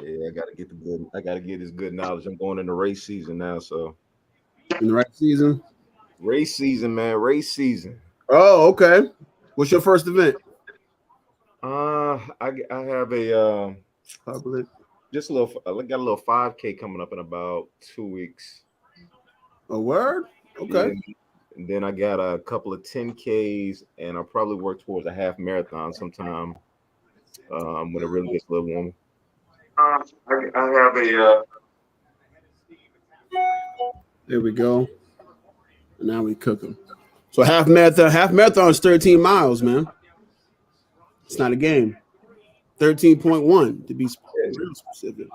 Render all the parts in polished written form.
Yeah, I gotta get the good. I gotta get this good knowledge. I'm going into race season now, so In the right season. race season, man, race season. Oh, okay. What's your first event? I have a Public. just a little. I got a little 5K coming up in about 2 weeks. A word? Okay. Yeah, and then I got a couple of 10Ks, and I'll probably work towards a half marathon sometime when it really gets a little warm. I have a There we go. And now we cook them. So half marathon is 13 miles, man. It's not a game. 13.1 to be real specific.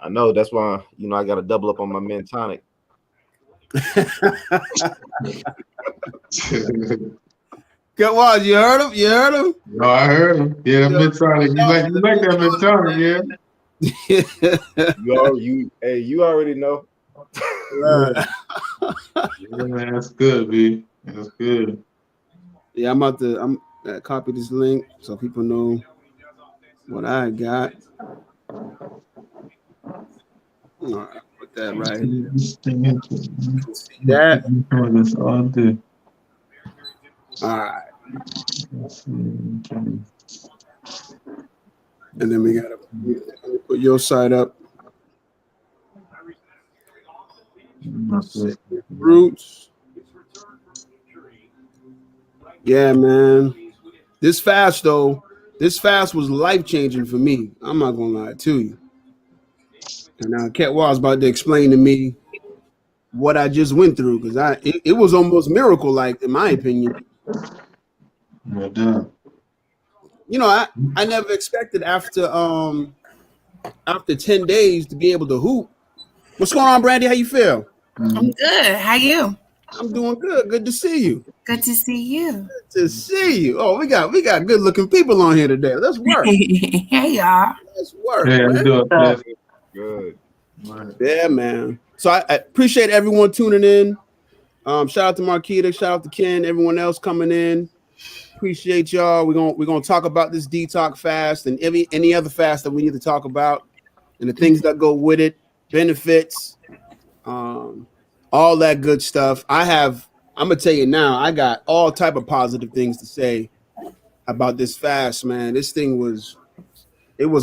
I know that's why I got to double up on my men tonic. Khet Waas, you heard him? You heard him? No, I heard him. Yeah, that Medtronic. You like that Medtronic, Hey, you already know. yeah, man, that's good, B. That's good. Yeah, I'm copy this link so people know what I got. All right, put that right here. See that? All right. And then we gotta put your side up. Roots. Yeah, man. This fast was life changing for me. I'm not gonna lie to you. And now Khet Waas about to explain to me what I just went through because it was almost miracle like in my opinion. Well done. I never expected after 10 days to be able to hoop. What's going on, Brandy? How you feel? I'm good. How you? I'm doing good. Good to see you. Good to see you. Good to see you. Oh, we got good looking people on here today. Let's work. Hey y'all. Let's work. Hey, Man. Good. Yeah, man. So I appreciate everyone tuning in. Shout out to Marquita, shout out to Ken, everyone else coming in. Appreciate y'all. We're gonna talk about this detox fast and any other fast that we need to talk about and the things that go with it, benefits, all that good stuff. I'm gonna tell you now, I got all type of positive things to say about this fast, man. This thing was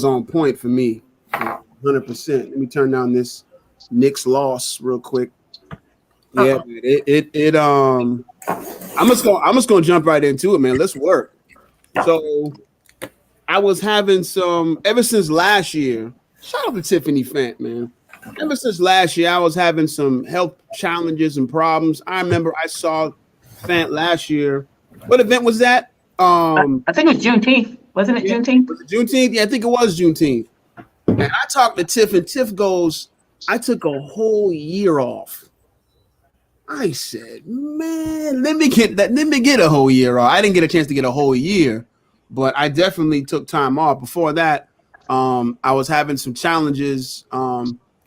on point for me, 100%. Let me turn down this Knicks loss real quick. Yeah, I'm just gonna jump right into it, man. Let's work. So I was having ever since last year. Shout out to Tiffany Fant, man. Ever since last year, I was having some health challenges and problems. I remember I saw Fant last year. What event was that? I think it was Juneteenth. Wasn't it Juneteenth? Was it Juneteenth? Yeah, I think it was Juneteenth. And I talked to Tiff, and Tiff goes, I took a whole year off. I said, man, let me get a whole year off. I didn't get a chance to get a whole year, but I definitely took time off. Before that, I was having some challenges.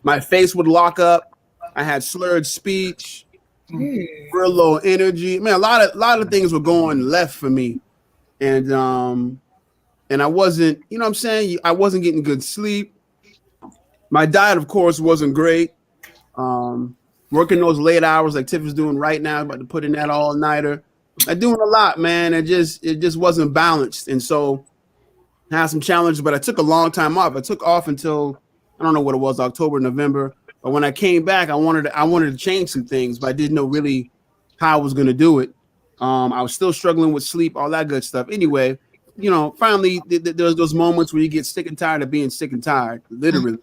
My face would lock up. I had slurred speech, real low energy. Man, a lot of things were going left for me. And I wasn't, you know what I'm saying? I wasn't getting good sleep. My diet, of course, wasn't great. Working those late hours like Tiff is doing right now, about to put in that all-nighter. I'm doing a lot, man. It just wasn't balanced. And so I had some challenges, but I took a long time off. I took off until, I don't know what it was, October, November. But when I came back, I wanted to change some things, but I didn't know really how I was going to do it. I was still struggling with sleep, all that good stuff. Anyway, finally, there's those moments where you get sick and tired of being sick and tired, literally.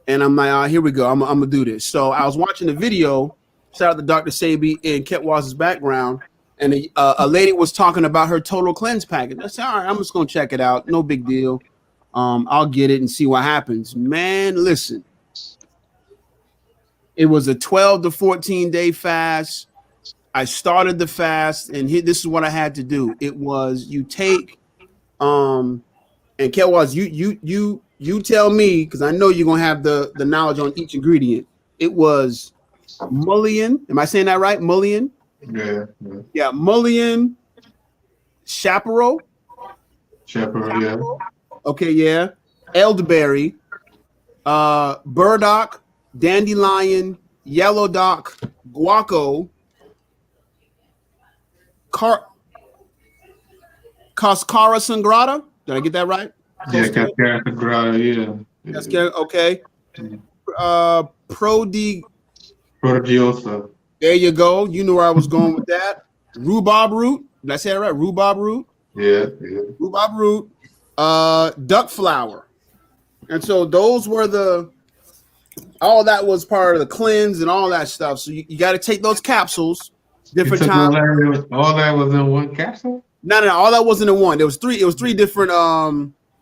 And I'm like, here we go. I'm going to do this. So I was watching the video, shout out to Dr. Sabi in Khet Waas' background, and a lady was talking about her total cleanse package. I said, all right, I'm just going to check it out. No big deal. I'll get it and see what happens. Man, listen. It was a 12 to 14-day fast. I started the fast, and this is what I had to do. It was you take, and Khet Waas, you tell me, because I know you're going to have the knowledge on each ingredient. It was mullein. Am I saying that right? Mullein? Yeah, mullein, chaparral. Chaparral, yeah. Okay, yeah. Elderberry, burdock, dandelion, yellow dock, guaco, cascara sangrata. Did I get that right? Yeah, Cascara Sagrada, yeah. Cascara, okay. Prodigiosa. There you go. You knew where I was going with that. Rhubarb root. Did I say it right? Rhubarb root. Yeah. Rhubarb root. Duck flower. And so those were all that was part of the cleanse and all that stuff. So you got to take those capsules different times. All that was in one capsule? No. All that wasn't in one. It was three different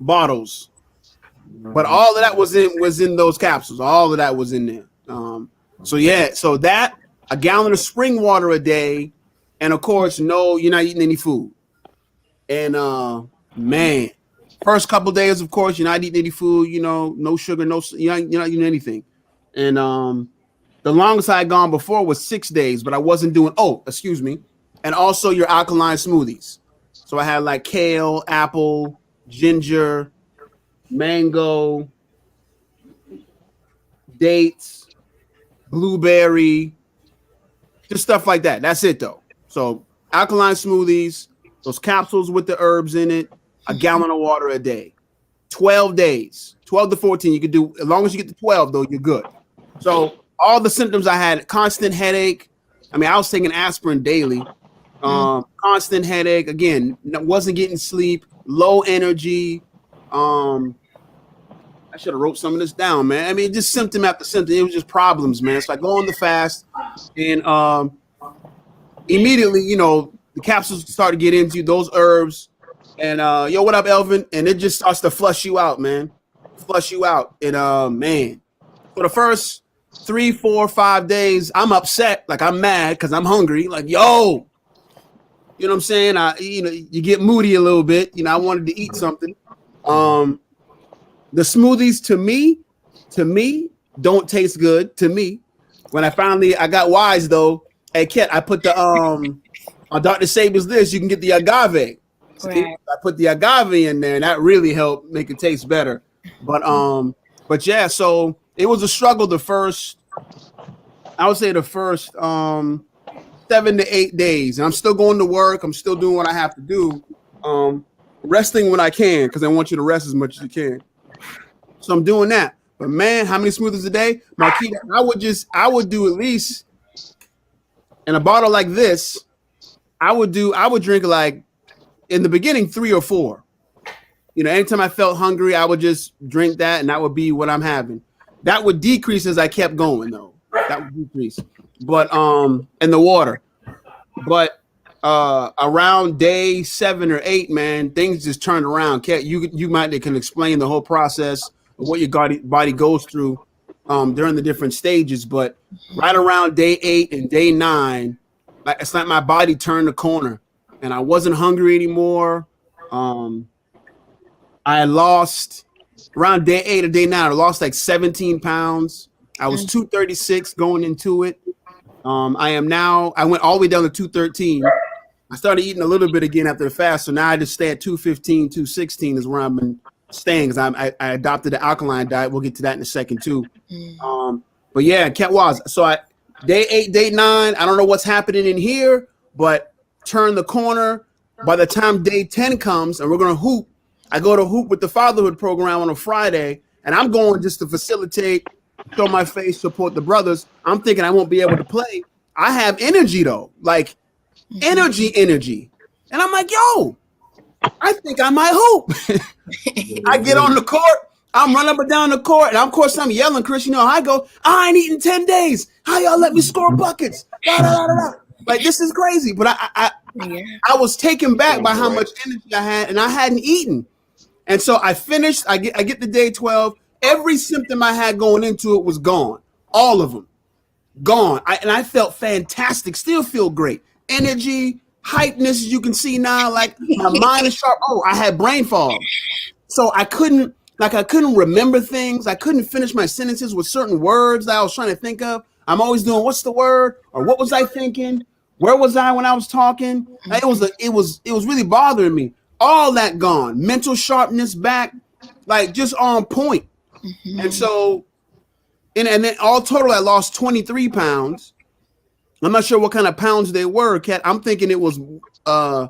bottles. But all of that was in those capsules. All of that was in there. So that a gallon of spring water a day, and of course, no, you're not eating any food. And man, first couple of days, of course, you're not eating any food. No sugar, you're not eating anything. And the longest I had gone before was 6 days, but I wasn't doing. Oh, excuse me. And also your alkaline smoothies. So I had like kale, apple, ginger, mango, dates, blueberry, just stuff like that. That's it though. So alkaline smoothies, those capsules with the herbs in it, a gallon of water a day, 12 days, 12 to 14. You could do, as long as you get to 12 though, you're good. So all the symptoms I had, constant headache. I mean, I was taking aspirin daily. Constant headache. Again, wasn't getting sleep, low energy. I should have wrote some of this down, man. I mean, just symptom after symptom. It was just problems, man. So I go on the fast, and immediately, the capsules start to get into those herbs. And yo, what up, Elvin? And it just starts to flush you out, man. Flush you out. And man, for the first 3, 4, 5 days, I'm upset. Like I'm mad because I'm hungry. Like, yo, you know what I'm saying? You get moody a little bit. I wanted to eat something. The smoothies to me don't taste good to me. When I got wise though, hey Khet, I put the on Dr. Saber's list, you can get the agave. Right. I put the agave in there, and that really helped make it taste better. But yeah, so it was a struggle the first 7 to 8 days. And I'm still going to work. I'm still doing what I have to do. Resting when I can, because I want you to rest as much as you can. So I'm doing that. But man, how many smoothies a day? Marquita, I would do at least in a bottle like this. I would drink like in the beginning 3 or 4. Anytime I felt hungry, I would just drink that, and that would be what I'm having. That would decrease as I kept going, though. That would decrease. But and the water. But around day 7 or 8, man, things just turned around. Khet, you can explain the whole process of what your body goes through during the different stages. But right around day 8 and day 9, it's like my body turned the corner, and I wasn't hungry anymore. I lost around day 8 or day 9. I lost like 17 pounds. I was 236 going into it. I went all the way down to 213. I started eating a little bit again after the fast. So now I just stay at 215, 216 is where I've been staying, because I adopted the alkaline diet. We'll get to that in a second too. But yeah, Khet Waas. So day 8, day 9, I don't know what's happening in here, but turn the corner. By the time day 10 comes and we're going to hoop, I go to hoop with the fatherhood program on a Friday, and I'm going just to facilitate, show my face, support the brothers. I'm thinking I won't be able to play. I have energy though, like energy. And I'm like, yo, I think I might hoop. I get on the court. I'm running up and down the court. And of course I'm yelling, Chris, how I go, I ain't eating 10 days. How y'all let me score buckets? Like, this is crazy. But I was taken back by how much energy I had, and I hadn't eaten. And so I finished. I get to day 12. Every symptom I had going into it was gone. All of them gone. And I felt fantastic. Still feel great. Energy, hypeness, as you can see now. Like my mind is sharp. Oh, I had brain fog. So I couldn't remember things. I couldn't finish my sentences with certain words that I was trying to think of. I'm always doing, what's the word? Or what was I thinking? Where was I when I was talking? It was really bothering me. All that gone. Mental sharpness back, like just on point. And so, and then all total, I lost 23 pounds. I'm not sure what kind of pounds they were, Kat. I'm thinking it was, I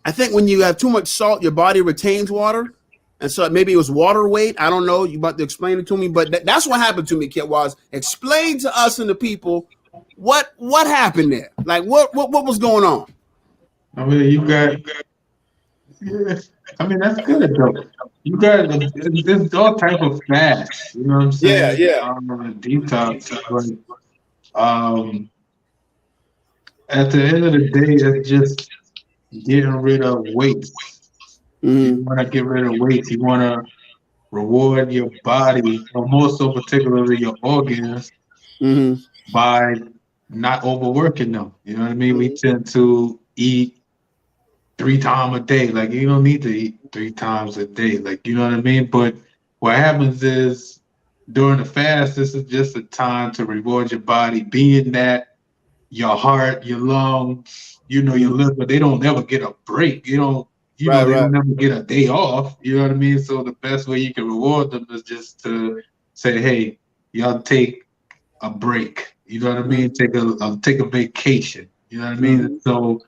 think when you have too much salt, your body retains water. And so maybe it was water weight. I don't know. You about to explain it to me, but that's what happened to me, Khet Waas. Explain to us and the people what happened there. Like what was going on? I mean, you got. Yeah, I mean that's good though. You got there's all type of fasts. You know what I'm Yeah, saying? yeah. Detox, but at the end of the day, it's just getting rid of weight. You want to get rid of weight. You want to reward your body, or more so particularly your organs, by not overworking them. You know what I mean? We tend to eat 3 times a day. Like you don't need to eat 3 times a day. Like you know what I mean? But what happens is during the fast, this is just a time to reward your body, being that your heart, your lungs, your liver, they don't never get a break. They don't never get a day off. You know what I mean? So the best way you can reward them is just to say, hey, y'all take a break. You know what I mean? Take a vacation. You know what I mean? So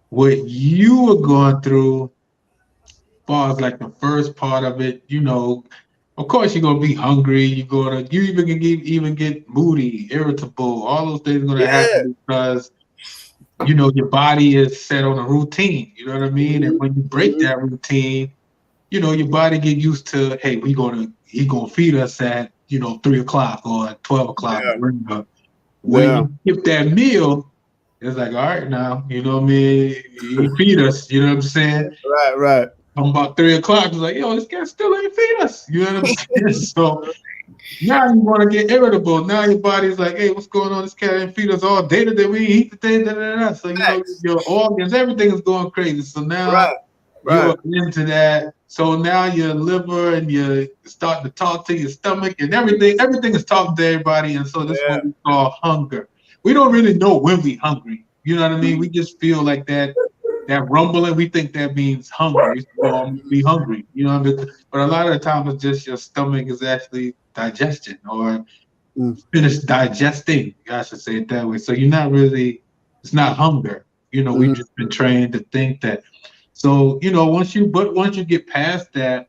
what you were going through, as far as like the first part of it, of course you're gonna be hungry. You even get moody, irritable. All those things are gonna happen because your body is set on a routine. You know what I mean? And when you break that routine, your body get used to, hey, he gonna feed us at 3 o'clock or 12 o'clock. Or when you skip that meal, it's like, all right, now, you know what I mean? You feed us, you know what I'm saying? Right. I'm about 3 o'clock. It's like, yo, this guy still ain't feed us. You know what I'm saying? So now you want to get irritable. Now your body's like, hey, what's going on? This cat ain't feed us all day today. We eat today, da. So your organs, everything is going crazy. So now you're into that. So now your liver and you start to talk to your stomach and everything is talking to everybody. And so this is what we call hunger. We don't really know when we're hungry. You know what I mean? We just feel like that rumbling. We think that means hungry. Well, I'm be hungry. You know what I mean? But a lot of the time it's just your stomach is actually digestion or finished digesting. I should say it that way. So you're not really, it's not hunger. We've just been trained to think that. So, once you get past that,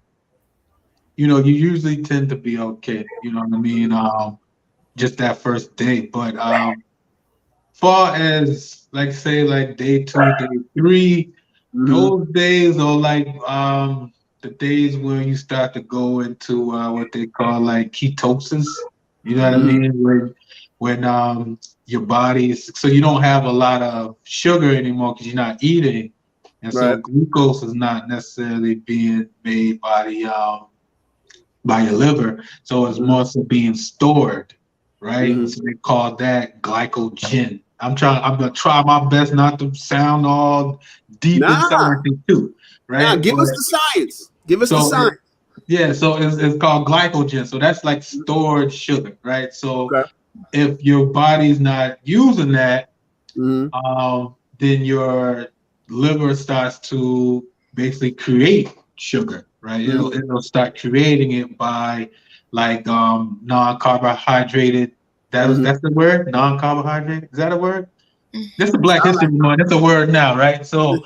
you usually tend to be okay. You know what I mean? Just that first day. But far as like day 2, day 3, those days are like the days where you start to go into what they call like ketosis. You know what I mean? When your body's, so you don't have a lot of sugar anymore because you're not eating. And so glucose is not necessarily being made by your liver. So it's more so being stored, right? So they call that glycogen. I'm gonna try my best not to sound all deep inside too, right? Give us the science. Give us the science. Yeah, so it's called glycogen. So that's like stored sugar, right? So if your body's not using that, then your liver starts to basically create sugar, right? It'll start creating it by like non-carbohydrated. That's the word, non-carbohydrate. Is that a word? That's a Black History Month. That's a word now, right? So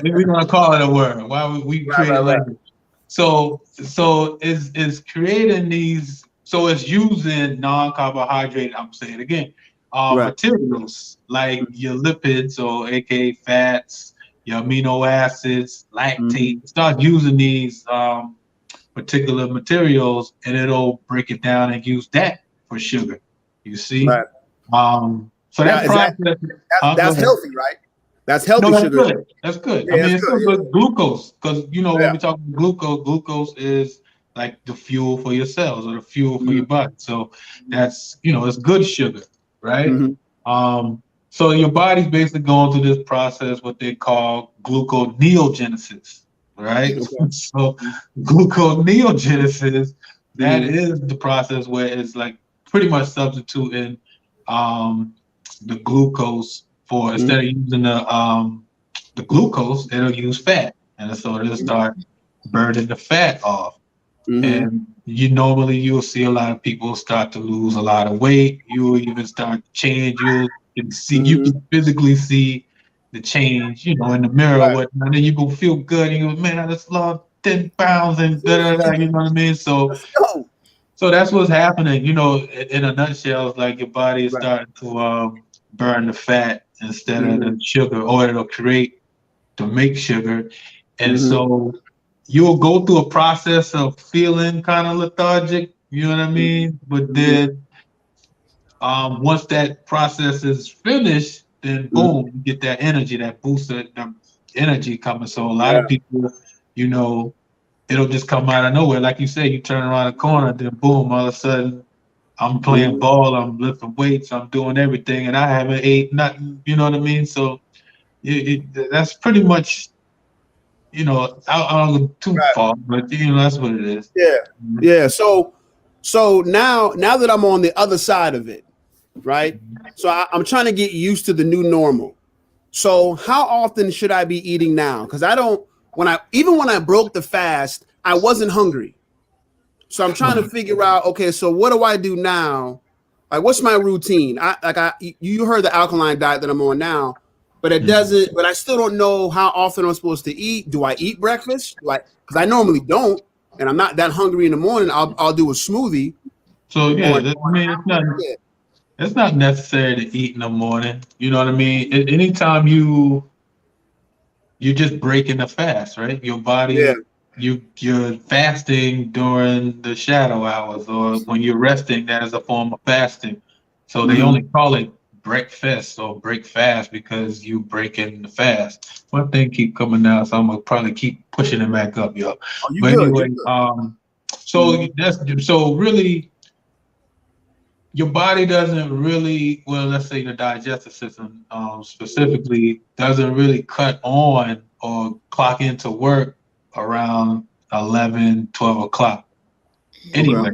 we're gonna call it a word. Why we create language? So it's creating these. So it's using non-carbohydrate. I'm saying it again. Materials like your lipids, or aka fats, your amino acids, lactate. Start using these particular materials, and it'll break it down and use that for sugar. You see, so that process that's healthy, right? That's healthy sugar. That's good. Yeah, I mean, it's still good glucose because when we talk glucose is like the fuel for your cells or the fuel for your body. So that's it's good sugar, right? So your body's basically going through this process, what they call gluconeogenesis, right? So gluconeogenesis, that is the process where it's like pretty much substituting the glucose for instead of using the glucose, it'll use fat, and so it'll start burning the fat off. And you'll see a lot of people start to lose a lot of weight. You'll even start to change. You can physically see the change, in the mirror or whatnot. And then you gonna feel good. You go, man, I just lost 10 pounds and da da da. You know what I mean? So that's what's happening. In a nutshell, it's like your body is starting to burn the fat instead of the sugar, or it'll create to make sugar. And so you'll go through a process of feeling kind of lethargic, you know what I mean? But then once that process is finished, then boom, you get that energy, that boost of the energy coming. So a lot of people, it'll just come out of nowhere. Like you say, you turn around the corner, then boom, all of a sudden I'm playing ball, I'm lifting weights, I'm doing everything, and I haven't ate nothing, you know what I mean? So that's pretty much, I don't go too far, but that's what it is. Yeah. So now that I'm on the other side of it, right? So I'm trying to get used to the new normal. So how often should I be eating now? Because when I broke the fast, I wasn't hungry. So I'm trying to figure out, okay, so what do I do now? Like, what's my routine? You heard the alkaline diet that I'm on now, but but I still don't know how often I'm supposed to eat. Do I eat breakfast? Because I normally don't, and I'm not that hungry in the morning. I'll do a smoothie. So it's not necessary to eat in the morning. You know what I mean? Anytime you're just breaking the fast, right? Your body, you're fasting during the shadow hours, or when you're resting, that is a form of fasting. So they only call it breakfast or break fast because you breaking the fast. One thing keep coming down, so I'm gonna probably keep pushing it back up, yo. But anyway, so really, your body doesn't really, well, let's say the digestive system specifically doesn't really cut on or clock into work around 11, 12 o'clock anyway.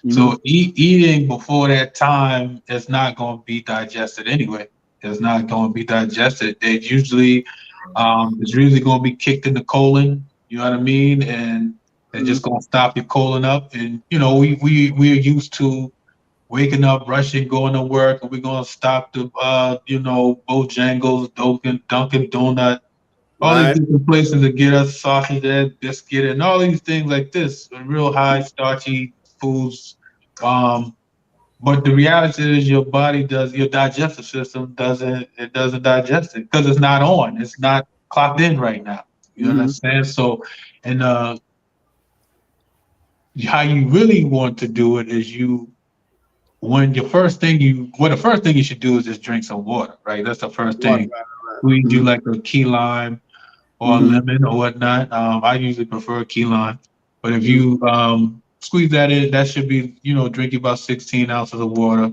So eating before that time is not going to be digested anyway. It's not going to be digested. It's usually going to be kicked in the colon, you know what I mean? And it's just going to stop your colon up. And, we're used to waking up, rushing, going to work, and we're gonna stop the Bojangles, Dunkin' Donut, all these different places to get us sausage, egg, biscuit, and all these things like this, real high starchy foods. But the reality is, your digestive system doesn't digest it because it's not on, it's not clocked in right now. You understand? So, and how you really want to do it is the first thing you should do is just drink some water, right? That's the first thing. Squeeze you like a key lime or a lemon or whatnot. I usually prefer key lime, but if you squeeze that in, that should be, drink about 16 ounces of water.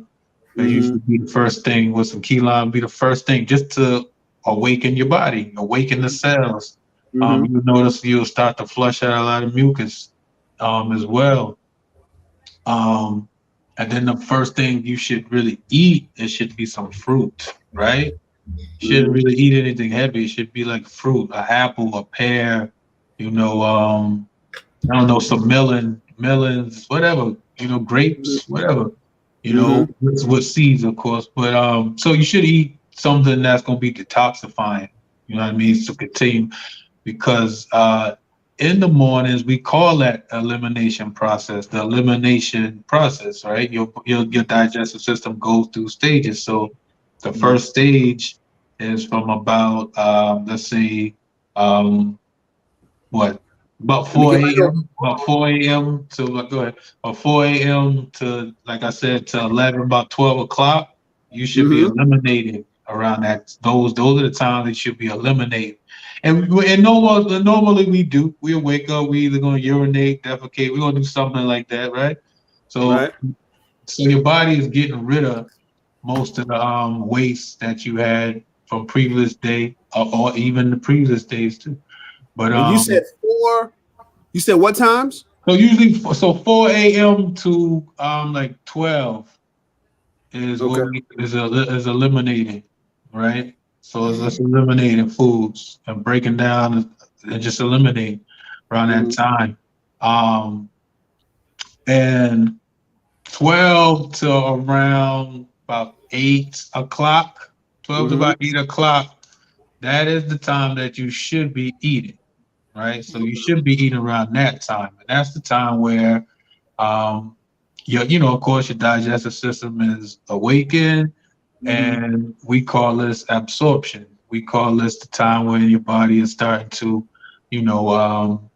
That usually be the first thing with some key lime. Be the first thing just to awaken your body, awaken the cells. You notice you'll start to flush out a lot of mucus as well. And then the first thing you should really eat, it should be some fruit, right? You shouldn't really eat anything heavy. It should be like fruit, an apple, a pear, I don't know, some melons, whatever, grapes, whatever, with seeds, of course. But so you should eat something that's going to be detoxifying, you know what I mean? So continue, because in the mornings, we call that elimination process, the elimination process, right? Your digestive system goes through stages. So the first stage is from about, let's say, about 4 a.m. About 4 a.m. to, go ahead, about 4 a.m. to, like I said, to 11, about 12 o'clock, you should be eliminated around that. Those are the times that should be eliminated. And normally we wake up, we either going to urinate, defecate, we're going to do something like that, right? So your body is getting rid of most of the waste that you had from previous day or even the previous days too. But you said 4. You said what times? So usually, 4 a.m. to like 12 is what is eliminating, right? So it's just eliminating foods and breaking down and just eliminating around that time. and 12 to around about 8 o'clock, 12 to about 8 o'clock, that is the time that you should be eating, right? So you should be eating around that time. And that's the time where um of course your digestive system is awakened, and we call this absorption. We call this the time when your body is starting to,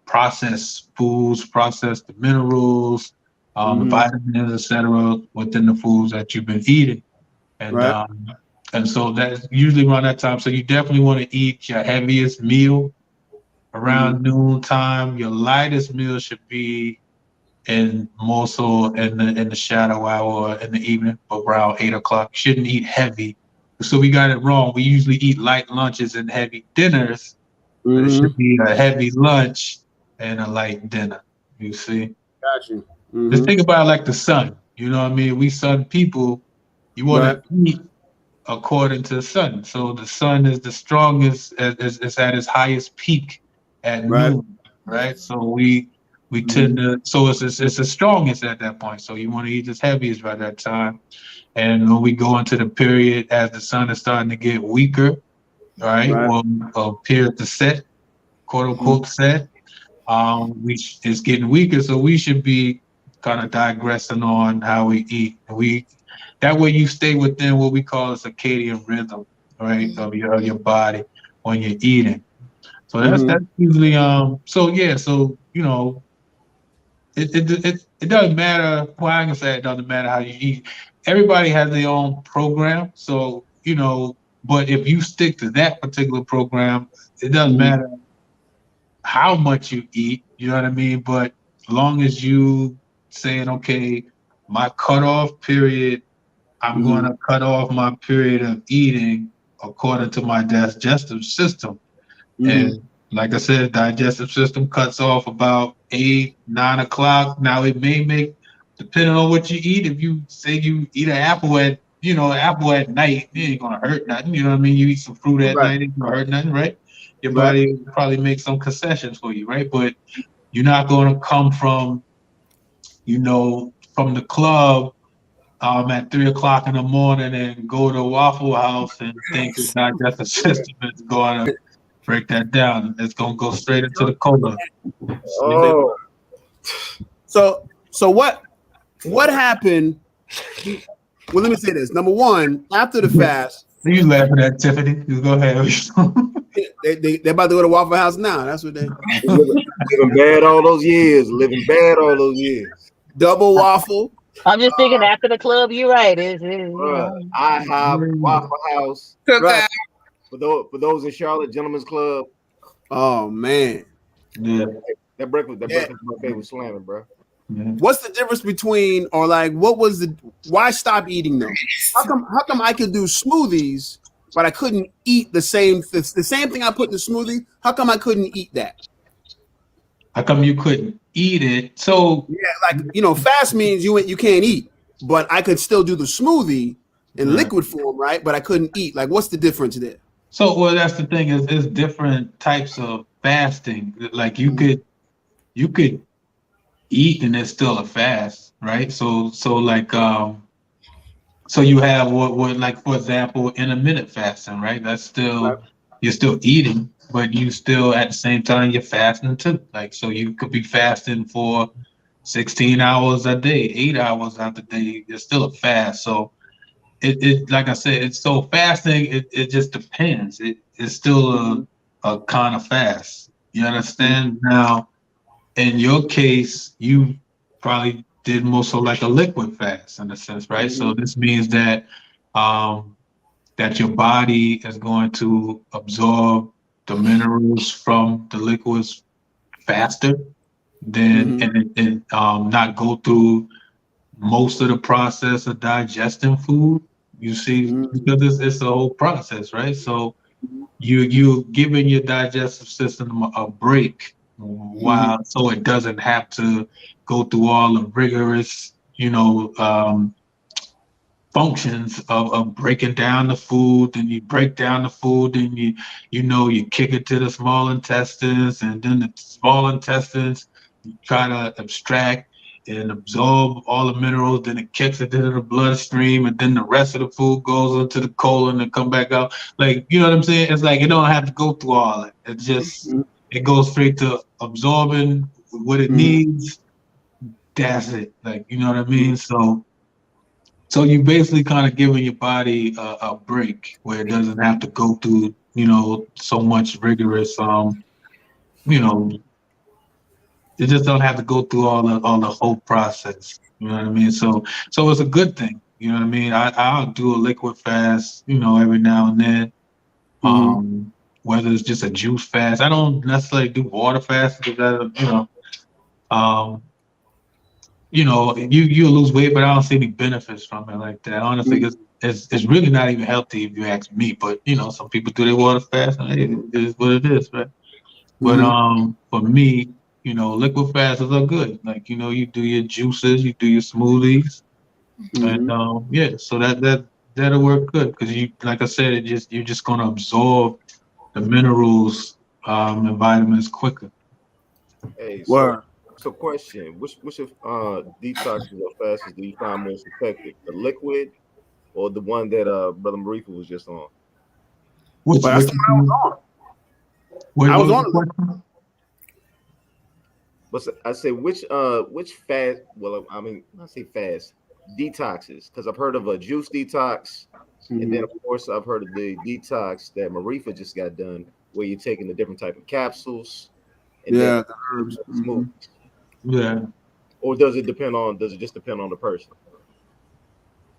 process foods, process the minerals, the vitamins, etc., within the foods that you've been eating, and Right. and so that's usually around that time. So you definitely want to eat your heaviest meal around noon time. Your lightest meal should be and more so in the shadow hour in the evening, around 8 o'clock. Shouldn't eat heavy. So we got it wrong. We usually eat light lunches and heavy dinners, but it should be a heavy lunch and a light dinner. You see? Got you. Just think about it like the sun. You know what I mean? We sun people, you want Right. to eat according to the sun. So the sun is the strongest, is at its highest peak at Right. noon, right? So we tend to, so it's the strongest at that point. So you want to eat as heaviest by that time. And when we go into the period as the sun is starting to get weaker, right, or appear to set, quote unquote set, it's getting weaker. So we should be kind of digressing on how we eat. That way you stay within what we call a circadian rhythm, right, of your body when you're eating. So that's usually it doesn't matter. Well, I can say it doesn't matter how you eat. Everybody has their own program. So, but if you stick to that particular program, it doesn't matter how much you eat, you know what I mean? But as long as you saying, okay, my cutoff period, I'm going to cut off my period of eating according to my digestive system. And like I said, digestive system cuts off about 8, 9 o'clock. Now it may make, depending on what you eat, if you say you eat an apple at night, it ain't gonna hurt nothing. You know what I mean? You eat some fruit at night, it ain't gonna hurt nothing, right? Your body will probably make some concessions for you, right? But you're not gonna come from the club at 3 o'clock in the morning and go to Waffle House and think your digestive system is going to break that down. It's going to go straight into the colon. Oh, So what happened? Well, let me say this. Number one, after the fast, You laughing at Tiffany? You go ahead. they're about to go to Waffle House now. That's what they living bad all those years. Living bad all those years. double waffle. I'm just thinking after the club, you're right. IHOP, Waffle House. Right. For those in Charlotte, Gentlemen's Club. Oh man. Yeah. That breakfast buffet was slamming, bro. What's the difference between, or like, why stop eating them? How come I could do smoothies, but I couldn't eat the same thing I put in the smoothie? How come I couldn't eat that? How come you couldn't eat it? So yeah, like fast means you can't eat, but I could still do the smoothie in liquid form, right? But I couldn't eat. Like, what's the difference there? So, well, that's the thing is there's different types of fasting. Like you could eat and it's still a fast, right? So you have what like, for example, intermittent fasting, right? That's still you're still eating, but you still at the same time you're fasting too. Like, so you could be fasting for 16 hours a day, 8 hours out the day. It's still a fast. So it like I said, it's so fasting. It just depends. It's still a kind of fast. You understand? Now, in your case, you probably did more so like a liquid fast in a sense, right? So this means that that your body is going to absorb the minerals from the liquids faster than and not go through most of the process of digesting food. You see, because it's a whole process, right? So you're giving your digestive system a break while so it doesn't have to go through all the rigorous, functions of breaking down the food. Then you break down the food, and you kick it to the small intestines, and then the small intestines you try to abstract, and absorb all the minerals, then it kicks it into the bloodstream, and then the rest of the food goes into the colon and come back out. Like, you know what I'm saying? It's like it don't have to go through all that. It just it goes straight to absorbing what it needs. That's it. Like, you know what I mean? So you basically kind of giving your body a break where it doesn't have to go through, so much rigorous, you know, it just don't have to go through all the whole process. You know what I mean? So it's a good thing. You know what I mean? I'll do a liquid fast, every now and then. Whether it's just a juice fast. I don't necessarily do water fast because um, you lose weight, but I don't see any benefits from it like that. Honestly, it's really not even healthy if you ask me. But some people do their water fast, and it is what it is, right? But for me, liquid fasts are good. Like you do your juices, you do your smoothies, and so that'll work good because like I said, you're just gonna absorb the minerals and vitamins quicker. Hey, Word. so question: which of detoxes or fasts do you find most effective? The liquid or the one that Brother Marifa was just on? Which But that's the one I was on. I was on question? But I say which fast? Well, I mean, I say fast detoxes because I've heard of a juice detox, and then of course I've heard of the detox that Marifa just got done, where you're taking the different type of capsules. And the then herbs. smoothies. Yeah. Or does it just depend on the person?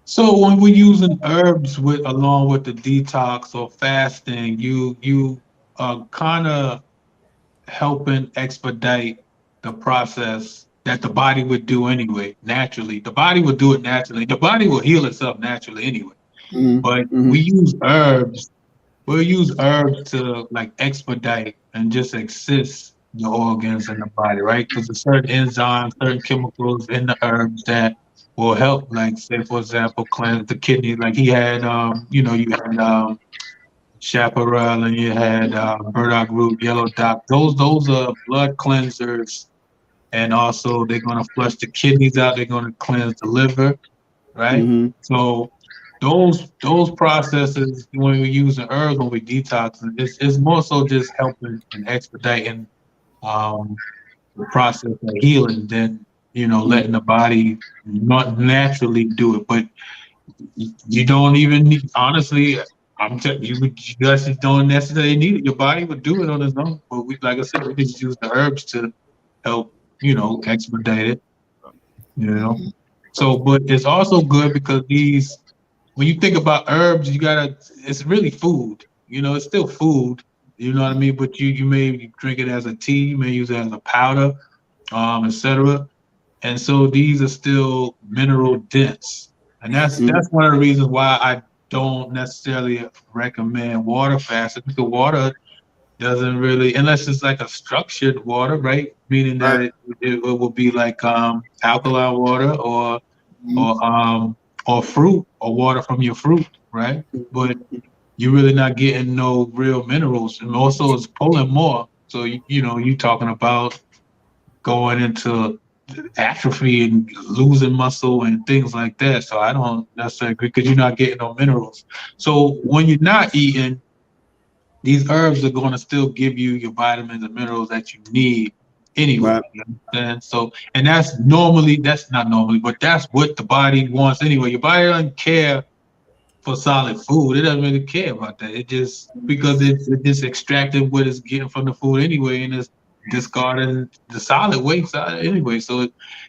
So when we're using herbs along with the detox or fasting, you are kind of helping expedite the process that the body would do anyway, naturally. The body would do it naturally. The body will heal itself naturally anyway. But we use herbs. We'll use herbs to like expedite and just assist the organs in the body, right? Because there's certain enzymes, certain chemicals in the herbs that will help, like say for example, cleanse the kidney. Like you had chaparral and you had burdock root, yellow dock. Those are blood cleansers, and also they're gonna flush the kidneys out. They're gonna cleanse the liver, right? So those processes when we use the herbs when we detox, it's more so just helping and expediting the process of healing than letting the body not naturally do it. But you don't even need, honestly. I'm telling you, you guys just don't necessarily need it. Your body would do it on its own. But like I said, we just use the herbs to help, expedite it. So, but it's also good because when you think about herbs, it's really food. It's still food. You know what I mean? But you may drink it as a tea, you may use it as a powder, etc. And so these are still mineral dense. And that's one of the reasons why I don't necessarily recommend water fasting, because water doesn't really, unless it's like a structured water, right? Meaning that it will be like alkaline water or fruit or water from your fruit, right? But you're really not getting no real minerals, and also it's pulling more. So you talking about going into atrophy and losing muscle and things like that. So I don't necessarily agree because you're not getting no minerals. So when you're not eating, these herbs are going to still give you your vitamins and minerals that you need anyway. Right. You understand? So, and that's not normally, but that's what the body wants anyway. Your body doesn't care for solid food. It doesn't really care about that. It just, because it's just extracting what it's getting from the food anyway, and it's discarding the solid waste out anyway. So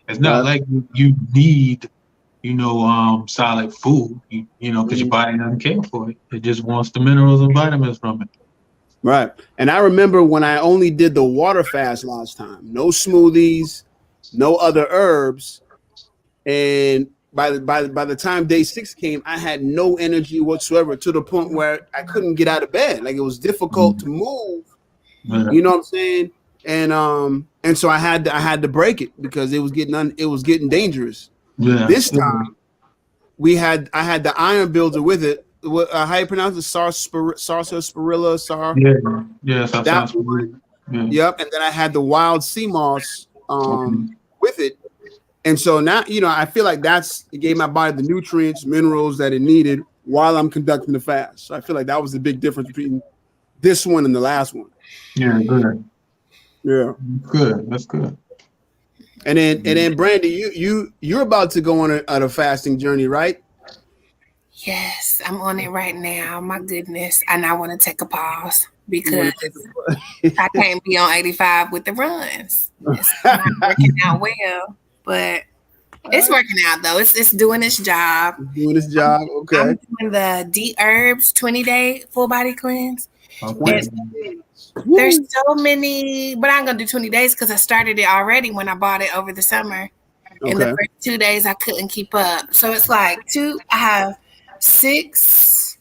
it's not like you need, solid food, because your body doesn't care for it. It just wants the minerals and vitamins from it. Right. And I remember when I only did the water fast last time, no smoothies, no other herbs. And by the time day 6 came, I had no energy whatsoever, to the point where I couldn't get out of bed. Like it was difficult to move. You know what I'm saying? And so I had to break it because it was getting dangerous. This time I had the iron builder with it. How you pronounce it? Sarsaparilla. That one. Yep. And then I had the wild sea moss with it. And so now, I feel like it gave my body the nutrients, minerals that it needed while I'm conducting the fast. So I feel like that was the big difference between this one and the last one. Yeah, good. Yeah. Good. That's good. And then Brandy, you're about to go on a fasting journey, right? Yes, I'm on it right now. My goodness. And I want to take a pause because I can't be on 85 with the runs. It's not working out well, but it's working out though. It's doing its job. Doing its job, okay. I'm doing the D-Herbs 20-day full body cleanse. Okay. There's so many, but I'm gonna do 20 days because I started it already when I bought it over the summer. Okay. In the first 2 days, I couldn't keep up. So it's like I have six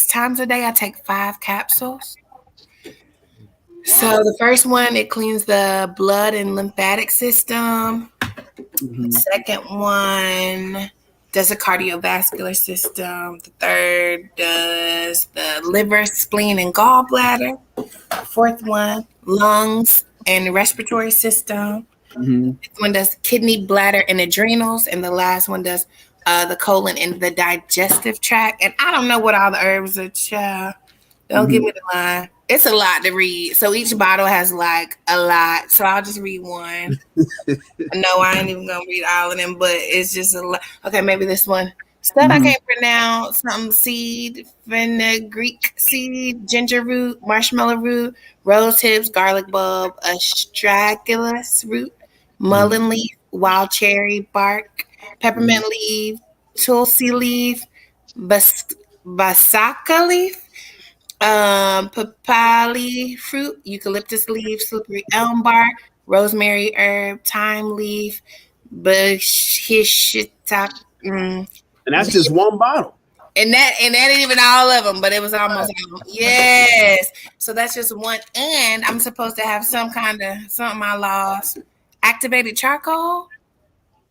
times a day. I take 5 capsules. So the first one, it cleans the blood and lymphatic system. Mm-hmm. The second one does the cardiovascular system. The third does the liver, spleen, and gallbladder. The fourth one, lungs and respiratory system. Mm-hmm. This one does kidney, bladder, and adrenals. And the last one does the colon and the digestive tract. And I don't know what all the herbs are, child. Don't give me the line. It's a lot to read. So each bottle has like a lot. So I'll just read one. No, I ain't even going to read all of them, but it's just a lot. Okay, maybe this one. Stuff I can't pronounce. Something seed, fenugreek seed, ginger root, marshmallow root, rose hips, garlic bulb, astragalus root, mullein leaf, wild cherry bark, peppermint leaf, tulsi leaf, basaka leaf, papali fruit, eucalyptus leaf, slippery elm bark, rosemary herb, thyme leaf, bashishita. And that's just one bottle. And that ain't even all of them, but it was almost all of them. Yes. So that's just one. And I'm supposed to have some kind of something I lost. Activated charcoal.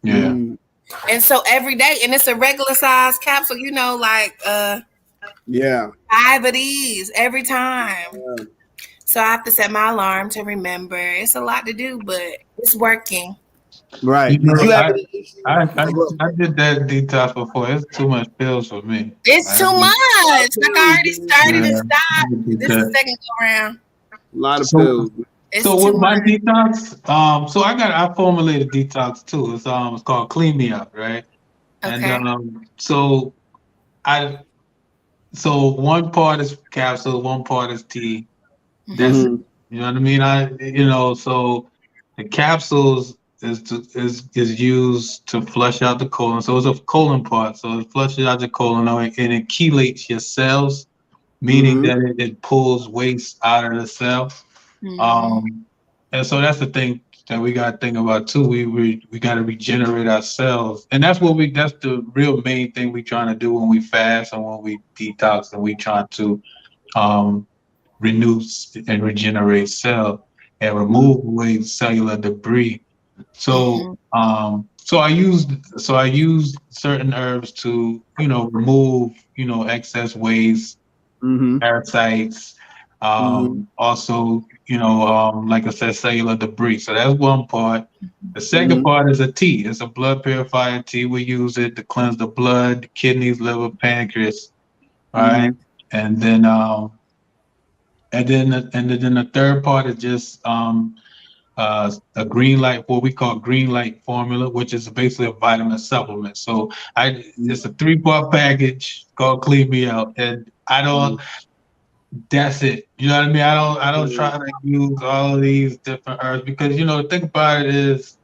Yeah. And so every day, and it's a regular size capsule, like 5 of these every time. Yeah. So I have to set my alarm to remember. It's a lot to do, but it's working. Right. I did that detox before. It's too much pills for me. It's too much. Like I already started and stopped. This is the second go around. A lot of pills. So with my detox, I formulated detox too. It's called Clean Me Up, right? Okay. And so one part is capsule, one part is tea. That's you know what I mean. So the capsules is used to flush out the colon. So it's a colon part. So it flushes out the colon and it chelates your cells, meaning that it pulls waste out of the cell. And so that's the thing that we got to think about too. We got to regenerate ourselves, and that's the real main thing we trying to do when we fast and when we detox, and we trying to renew and regenerate cell and remove away cellular debris. So I used certain herbs to remove excess waste, parasites, also like I said, cellular debris. So that's one part. The second part is a tea. It's a blood purifier tea. We use it to cleanse the blood, kidneys, liver, pancreas. All right, and then the third part is just a green light, what we call green light formula, which is basically a vitamin supplement. So it's a 3-part package called Clean Me Out, and I don't. That's it. You know what I mean? I don't try to use all of these different herbs because the thing about it is,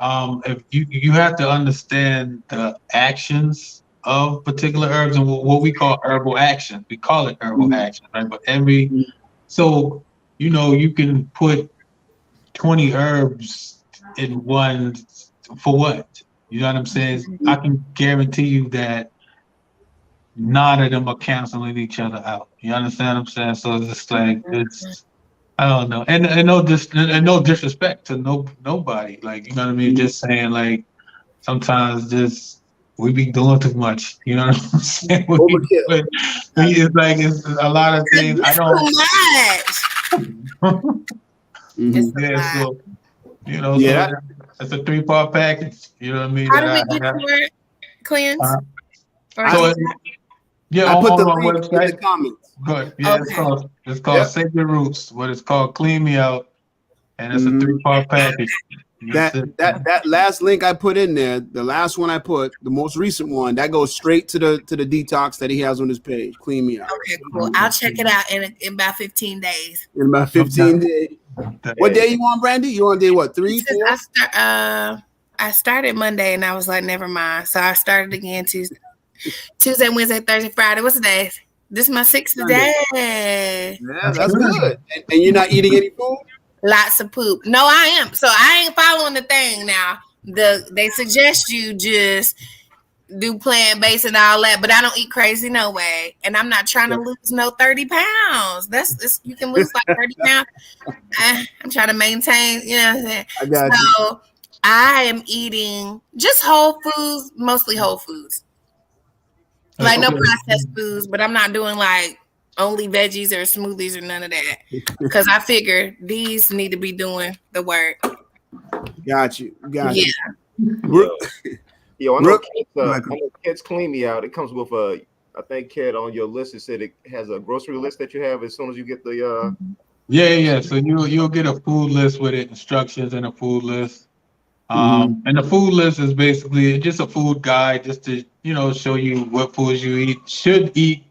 if you have to understand the actions of particular herbs and what we call herbal action. We call it herbal action, right? But so you can put 20 herbs in one for what? You know what I'm saying? I can guarantee you that none of them are canceling each other out. You understand what I'm saying? So it's just like I don't know, and no disrespect to nobody. Like, you know what I mean? Just saying, like, sometimes just we be doing too much. You know what I'm saying? It's a lot of things. I don't. Too much. Yeah. You know, so Yeah, it's a 3-part package. You know what I mean? How That do I we get have. to it? Cleanse Uh, or I so detox? yeah, I put on the my link in the website. comments. Good. Yeah, Okay. it's called Yep. Sacred Roots. What it's called, Clean Me Out, and it's a hmm 3-part package. That's That it. that last link I put in there, the last one I put, the most recent one, that goes straight to the detox that he has on his page. Clean me out Okay, cool. I'll check it out in about 15 days. in about Okay. 15 days. What Hey, day you on, Brandy? You on day what? 3, Since 4? I started Monday and I was like, never mind. So I started again Tuesday, Wednesday, Thursday, Friday. What's the day? This is my 6th Sunday. day. Yeah, That's that's good. good. And you're not eating any food? Lots of poop. No, I am. So I ain't following the thing now. They suggest you just do plant-based and all that, but I don't eat crazy no way. And I'm not trying to lose no 30 pounds. That's you can lose like 30 pounds. I'm trying to maintain, you know what I'm saying? I got you. So I am eating just whole foods, mostly whole foods. Like no Okay. processed foods, but I'm not doing like only veggies or smoothies or none of that. Because I figure these need to be doing the work. Got you. Got Yeah. you. yo, I know Brooke, Kids Clean Me Out. It comes with a, I think, Kid, on your list, it said it has a grocery list that you have as soon as you get the. Yeah. So you'll get a food list with it, instructions and a food list. And the food list is basically just a food guide, just to show you what foods you should eat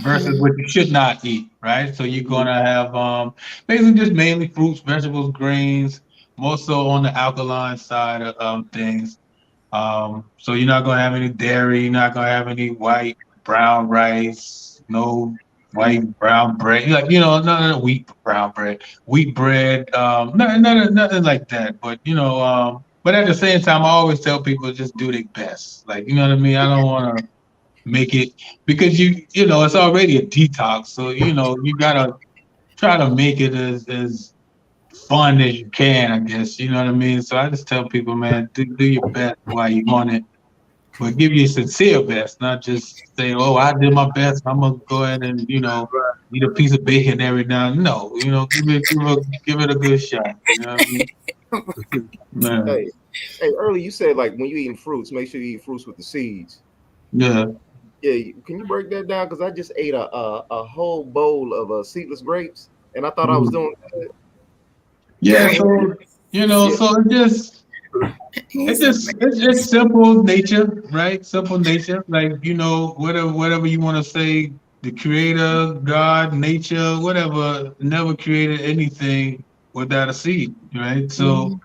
versus what you should not eat, right? So you're gonna have basically just mainly fruits, vegetables, grains, more so on the alkaline side of things. So you're not gonna have any dairy, you're not gonna have any white, brown rice, no white, brown bread, like none of the wheat bread, nothing like that. But but at the same time, I always tell people just do their best. Like, you know what I mean? I don't want to make it because it's already a detox, so you gotta try to make it as fun as you can, I guess. You know what I mean? So I just tell people, man, do your best while you're on it, but give your sincere best, not just say, "Oh, I did my best. I'm gonna go ahead and eat a piece of bacon every now." No, give it a good shot. You know what I mean? Man, Hey, earlier you said like when you eating fruits, make sure you eat fruits with the seeds. yeah, Yeah, can you break that down? Because I just ate a whole bowl of seedless grapes, and I thought I was Mhm. doing good. Yeah. So Yeah, so it's simple nature, right? Simple nature, like whatever you want to say. The creator, God, nature, whatever, never created anything without a seed, right? So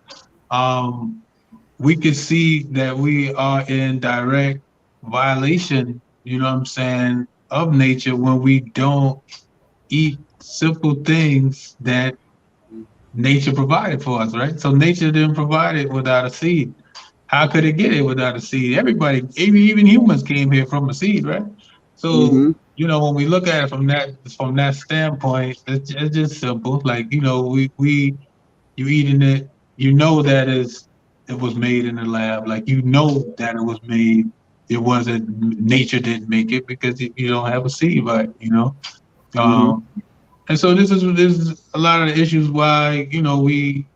um, we can see that we are in direct violation, you know what I'm saying, of nature when we don't eat simple things that nature provided for us, right? So nature didn't provide it without a seed. How could it get it without a seed? Everybody, even humans came here from a seed, right? So, Mm-hmm. when we look at it from that standpoint, it's just simple. Like, you eating it, that it was made in the lab. Like, that it was made. It wasn't, nature didn't make it because you don't have a seed, right? Mm-hmm. Um, and so this is a lot of the issues why we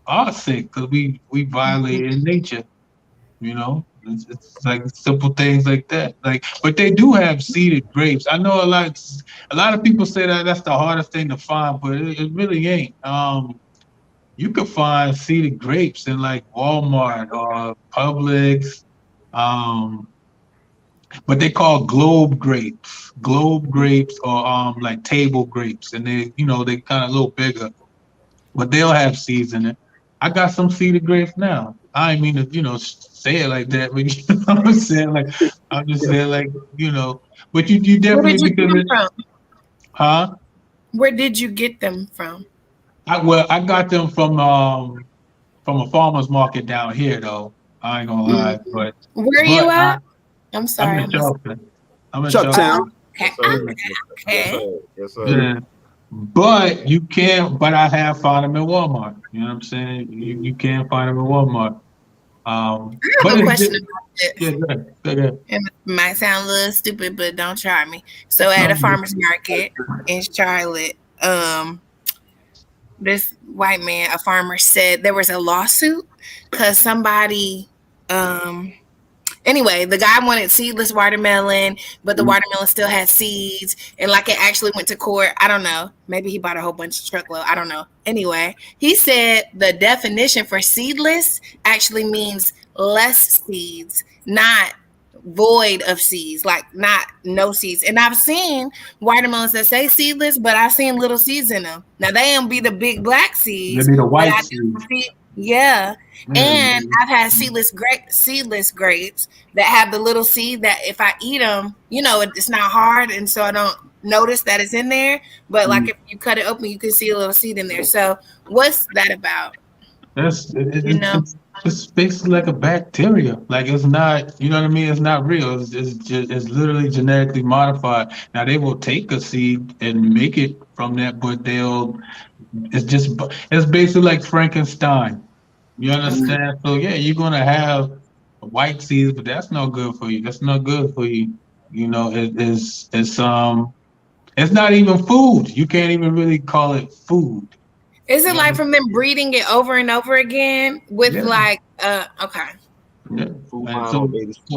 are sick, because we violated nature. It's like simple things like that. Like, but they do have seeded grapes. I know a lot of people say that that's the hardest thing to find, but it really ain't. You could find seeded grapes in like Walmart or Publix. Um, but they call globe grapes, or like table grapes, and they kind of a little bigger, but they'll have seeds in it. I got some seeded grapes now. I didn't mean to, say it like that, but I'm just saying like, but you Where definitely, did you get because them from? huh? Where did you get them from? I got them from a farmer's market down here though. I ain't gonna lie, but Where you but at? I'm I'm sorry. in Charleston. I'm in Charleston. Chucktown. Okay. yes, sir. Yes, Okay. sir. Yes, sir. Yeah. But you can't. But I have found them in Walmart. You know what I'm saying? You can't find them in Walmart. I But have a it's question just, about this. yeah, good, good, good. It might sound a little stupid, but don't try me. So at No, a farmer's market in Charlotte, this white man, a farmer, said there was a lawsuit because somebody anyway, the guy wanted seedless watermelon, but the watermelon still had seeds, and like it actually went to court. I don't know. Maybe he bought a whole bunch of truckload. I don't know. Anyway, he said the definition for seedless actually means less seeds, not void of seeds, like not no seeds. And I've seen watermelons that say seedless, but I've seen little seeds in them. Now they don't be the big black seeds. Maybe the white seeds. Yeah. And I've had seedless grapes that have the little seed that if I eat them, it's not hard, and so I don't notice that it's in there. But like if you cut it open, you can see a little seed in there. So what's that about? It's basically like a bacteria. Like it's not, you know what I mean? It's not real. It's literally genetically modified. Now they will take a seed and make it from that, but it's basically like Frankenstein. You understand? So yeah, you're gonna have white seeds, but that's not good for you. That's not good for you. It's not even food. You can't even really call it food. Is it like from them breeding it over and over again with okay. Yeah. So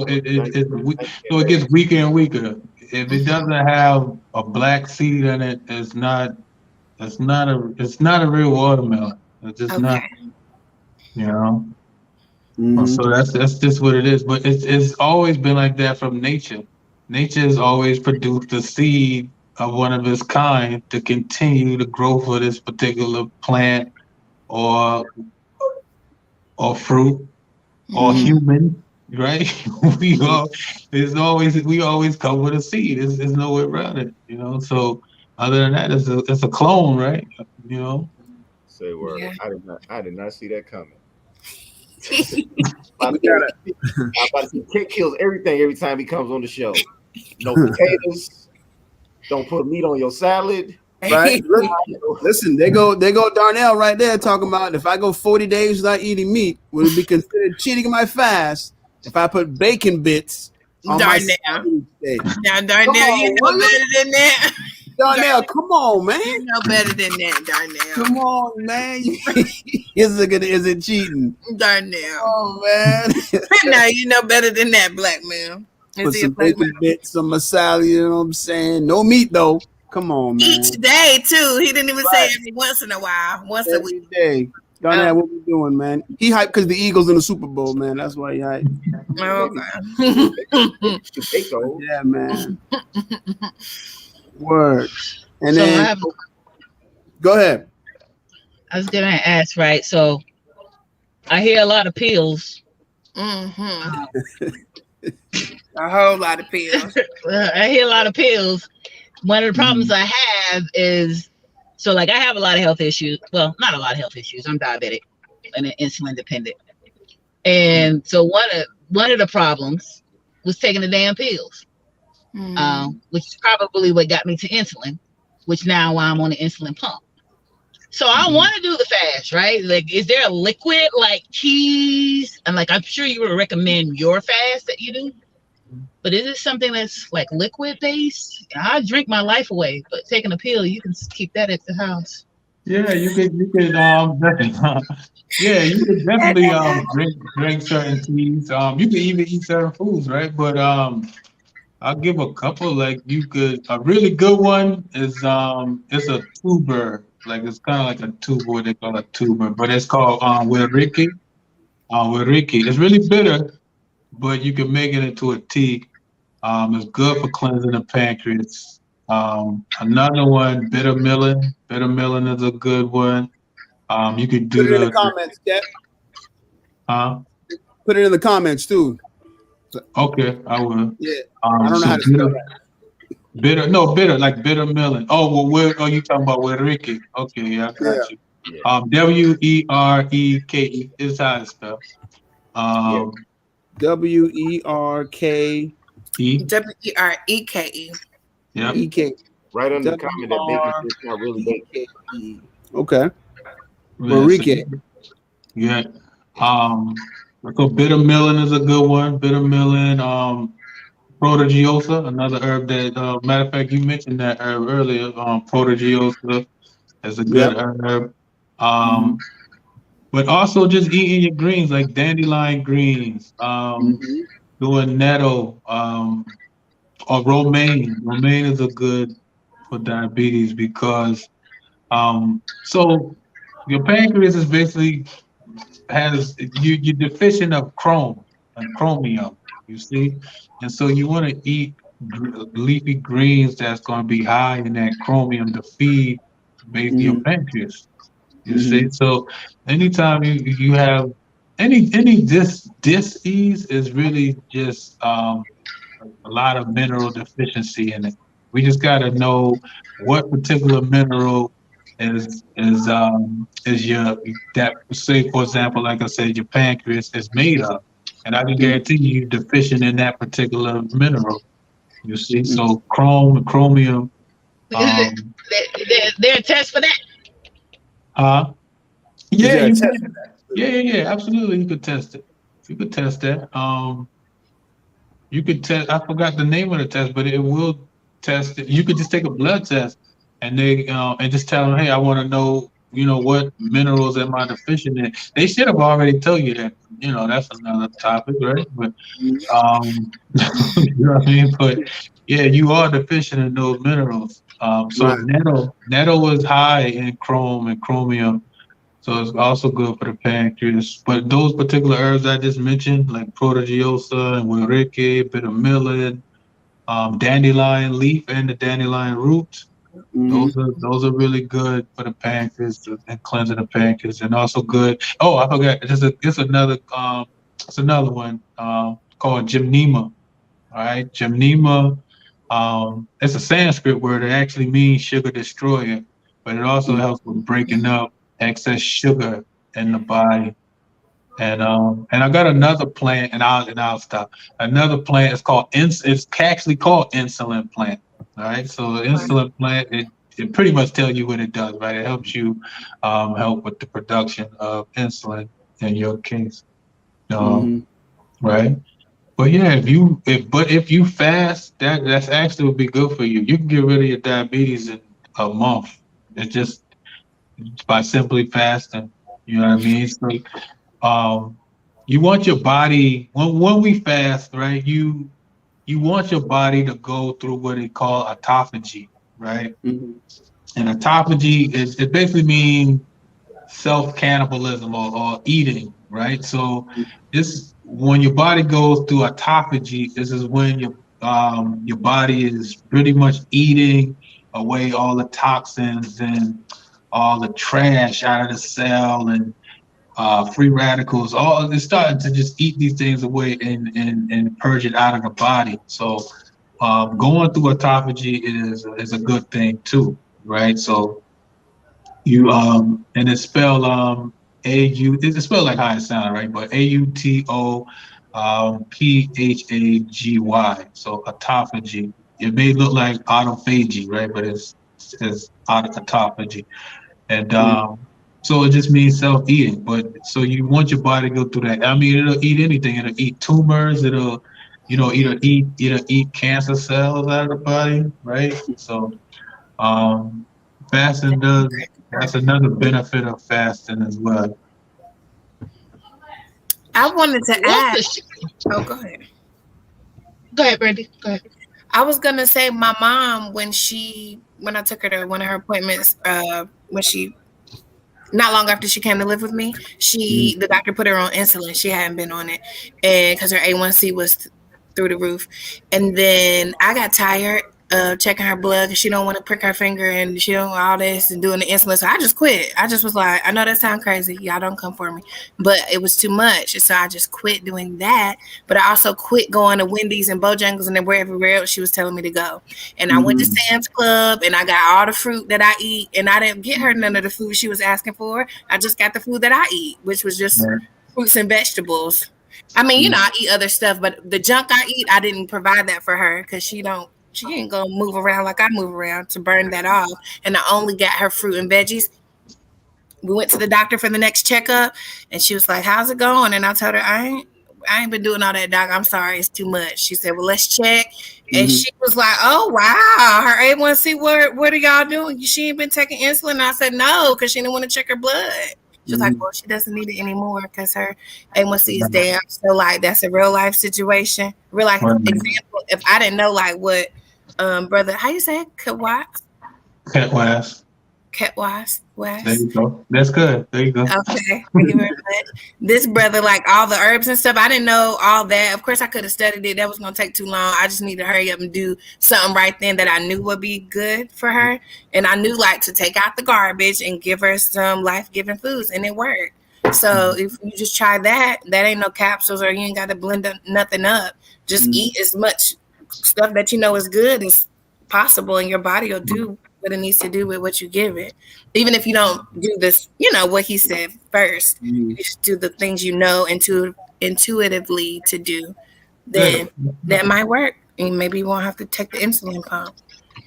it gets weaker and weaker. If it doesn't have a black seed in it, it's not a real watermelon. It's just not. So that's just what it is. But it's always been like that from nature. Nature has always produced a seed of one of its kind to continue the growth of this particular plant or fruit or human, right? we always come with a seed. There's no way around it, So other than that, it's a clone, right? Say word. Yeah. I did not see that coming. Khet kills everything every time he comes on the show. No potatoes. Don't put meat on your salad. Right? Listen, they go Darnell right there talking about if I go 40 days without eating meat, would it be considered cheating my fast if I put bacon bits on my salad steak? Now, Darnell, you know better than that. Darnell, come on, man. You know better than that, Darnell. Come on, man. Is it cheating? Darnell. Oh, man. Now you know better than that, black man. Put some bacon bits on my salad, you know what I'm saying? No meat, though. Come on, man. Each day, too. He didn't even say every once in a while. Once a week. Day. Darnell, what we doing, man? He hyped because the Eagles in the Super Bowl, man. That's why he hyped. Okay. Yeah, man. Word. And so then go ahead. I was gonna ask, right? So I hear a lot of pills. A whole lot of pills. I hear a lot of pills. One of the problems I have is, so like I have a lot of health issues. Well, not a lot of health issues. I'm diabetic and insulin dependent. And so one of the problems was taking the damn pills, which is probably what got me to insulin, which now I'm on the insulin pump. So I want to do the fast, right? Like, is there a liquid like keys? And like, I'm sure you would recommend your fast that you do. But is it something that's like liquid based? I drink my life away, but taking a pill, you can keep that at the house. Yeah, you could definitely drink certain teas. You could even eat certain foods, right? But I'll give a couple. Like a really good one is it's a tuber. Like it's kind of like a tuber, what they call a tuber, but it's called Wiriki. It's really bitter, but you can make it into a tea. It's good for cleansing the pancreas. Another one, bitter melon. Bitter melon is a good one. You could do put it in the comments, Jeff. Put it in the comments too. Okay, I will. Yeah. I don't know how to spell that. Bitter, like bitter melon. Oh, well, where are you talking about? Wiriki? Okay, yeah, I got you. Yeah. Wereke is how it's spelled. Wereke. Wereke. Yeah. EK. Right under the comment that bacon is not really bacon. Okay. Wereke. Yeah. So bitter melon is a good one. Bitter melon. Protegiosa, another herb that, matter of fact, you mentioned that herb earlier. Protegiosa is a good herb. But also just eating your greens like dandelion greens, doing nettle, or romaine. Romaine is a good for diabetes because so your pancreas is basically has you're deficient of chrome and chromium, you see, and so you want to eat leafy greens that's going to be high in that chromium to feed basically your pancreas. You see, so anytime you have any dis-ease is really just a lot of mineral deficiency in it. We just got to know what particular mineral is your that say for example, like I said, your pancreas is made of, and I can guarantee you you're deficient in that particular mineral. You see, so chrome and chromium. Is Um, there a test for that? uh, Is yeah, there a you test can. for that? Yeah, absolutely. You could test it. You could test that. You could test. I forgot the name of the test, but it will test it. You could just take a blood test, and they and just tell them, hey, I want to know, what minerals am I deficient in? They should have already told you that. That's another topic, right? But you know what I mean. But yeah, you are deficient in those minerals. So Right. nettle was high in chrome and chromium, so it's also good for the pancreas. But those particular herbs I just mentioned, like protegiosa and wericke, bitter millet, dandelion leaf, and the dandelion root, those are really good for the pancreas and cleansing the pancreas, and also good. Oh, I forgot. It's another one called gymnema. All right, gymnema. It's a Sanskrit word. It actually means sugar destroyer, but it also helps with breaking up excess sugar in the body. And I got another plant, and I'll stop. Another plant is called it's actually called insulin plant. All right, so the insulin plant it pretty much tells you what it does, right? It helps you help with the production of insulin in your case, right? But yeah, if you fast, that's actually would be good for you. You can get rid of your diabetes in a month. It's just by simply fasting. You know what I mean? So um you want your body when we fast, right? You want your body to go through what they call autophagy, right? And autophagy is it basically means self cannibalism or eating, right? So this when your body goes through autophagy, this is when your body is pretty much eating away all the toxins and all the trash out of the cell and free radicals. All it's starting to just eat these things away and purge it out of the body. So going through autophagy is a good thing too, right? So you and it's spelled A-U it's spelled like how it sounded, right? But A-U-T-O P-H-A-G-Y. So autophagy. It may look like autophagy, right? But it's autophagy. And so it just means self-eating. But so you want your body to go through that. I mean, it'll eat anything. It'll eat tumors. It'll eat cancer cells out of the body, right? So um, fasting does. That's another benefit of fasting as well. I wanted to What's add. the? Oh, go ahead. Go ahead, Brandy. Go ahead. I was gonna say my mom when I took her to one of her appointments, when she not long after she came to live with me, the doctor put her on insulin. She hadn't been on it, and because her A1C was through the roof, and then I got tired of checking her blood because she don't want to prick her finger and she don't all this and doing the insulin. So I just quit. I just was like, I know that sounds crazy. Y'all don't come for me, but it was too much, and so I just quit doing that. But I also quit going to Wendy's and Bojangles and then wherever else she was telling me to go. And I went to Sam's Club and I got all the fruit that I eat, and I didn't get her none of the food she was asking for. I just got the food that I eat, which was just Right. fruits and vegetables. I mean, I eat other stuff, but the junk I eat, I didn't provide that for her because she ain't gonna move around like I move around to burn that off. And I only got her fruit and veggies. We went to the doctor for the next checkup, and she was like, "How's it going?" And I told her, ain't been doing all that, doc. I'm sorry, it's too much. She said, well, let's check. And she was like, oh wow, her A1C, what are y'all doing? She ain't been taking insulin. And I said no, because she didn't want to check her blood. She was like, well, she doesn't need it anymore because her A1C is down. So like that's a real life situation. Real life example. If I didn't know like what brother, how you say it? Khet Waas? Khet Waas. Khet Waas. There you go. That's good. There you go. Okay. Thank you very much. This brother, like all the herbs and stuff, I didn't know all that. Of course, I could have studied it. That was going to take too long. I just need to hurry up and do something right then that I knew would be good for her. And I knew like to take out the garbage and give her some life-giving foods, and it worked. So if you just try that ain't no capsules or you ain't got to blend nothing up. Just eat as much stuff that you know is good as possible, and your body will do what it needs to do with what you give it. Even if you don't do this, what he said first, you just do the things intuitively to do, then that might work. And maybe you won't have to take the insulin pump.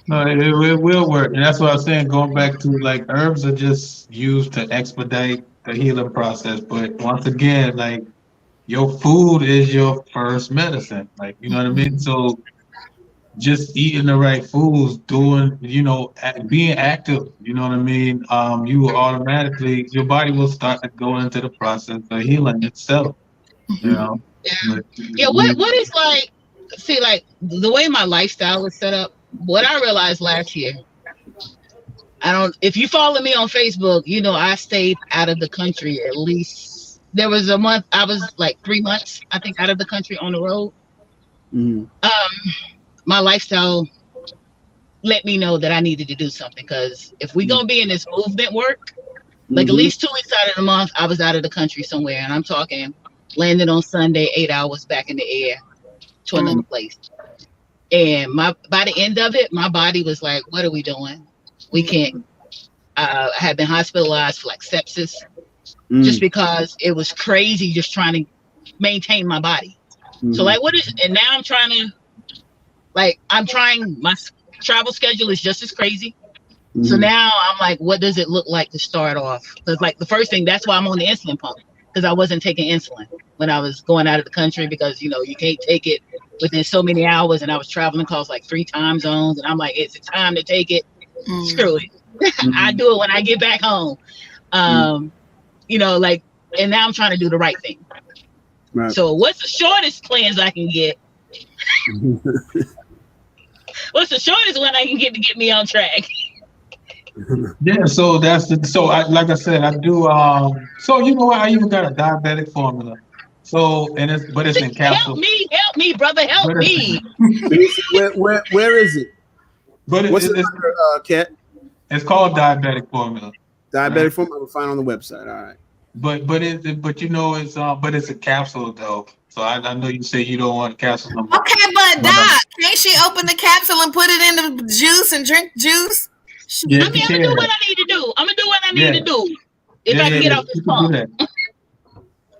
No, it will work. And that's what I was saying, going back to like herbs are just used to expedite the healing process. But once again, like your food is your first medicine. Like, you know what I mean? So just eating the right foods, doing, being active, you know what I mean? You will automatically, your body will start to go into the process of healing itself, you know? Yeah, what is like, see, like the way my lifestyle is set up, what I realized last year, if you follow me on Facebook, I stayed out of the country at least, there was a month, I was like 3 months, I think, out of the country on the road. My lifestyle let me know that I needed to do something, because if we're going to be in this movement work, like at least 2 weeks out of the month, I was out of the country somewhere, and I'm talking landed on Sunday, 8 hours back in the air to another place. And by the end of it, my body was like, what are we doing? We can't. I had been hospitalized for like sepsis just because it was crazy just trying to maintain my body. So like, and now I'm trying, my travel schedule is just as crazy. So now I'm like, what does it look like to start off? Because like the first thing, that's why I'm on the insulin pump, because I wasn't taking insulin when I was going out of the country, because, you can't take it within so many hours. And I was traveling across like 3 time zones. And I'm like, it's time to take it. Screw it. I do it when I get back home. And now I'm trying to do the right thing. Right. So what's the shortest plans I can get? What's the shortest one I can get to get me on track? Yeah, so like I said, I do. So you know what? I even got a diabetic formula. So it's in capsules. Help me, brother, help me. Where is it? But what's it under, Khet? It's called diabetic formula. Diabetic formula. I will find on the website. All right. But it's a capsule though. So I know you say you don't want a capsule no more. Okay, but Doc, can't she open the capsule and put it in the juice and drink juice? Yeah, I'm gonna do what I need to do. I'm gonna do what I need to do. If I can get off this phone.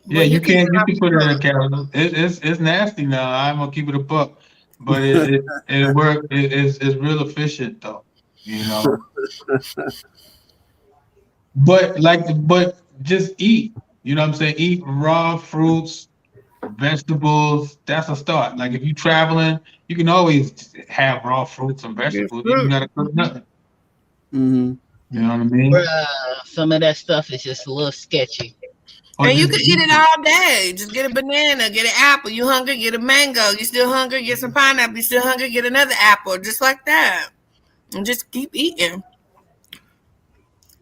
Yeah, you can put it in a capsule. It's nasty now. I'm gonna keep it a buck, but it works. It's real efficient though. But just eat. You know what I'm saying? Eat raw fruits, vegetables. That's a start. Like if you're traveling, you can always have raw fruits and vegetables. You gotta cook nothing. You know what I mean? Some of that stuff is just a little sketchy. And you can eat it all day. Just get a banana, get an apple. You hungry? Get a mango. You still hungry? Get some pineapple. You still hungry? Get another apple. Just like that. And just keep eating.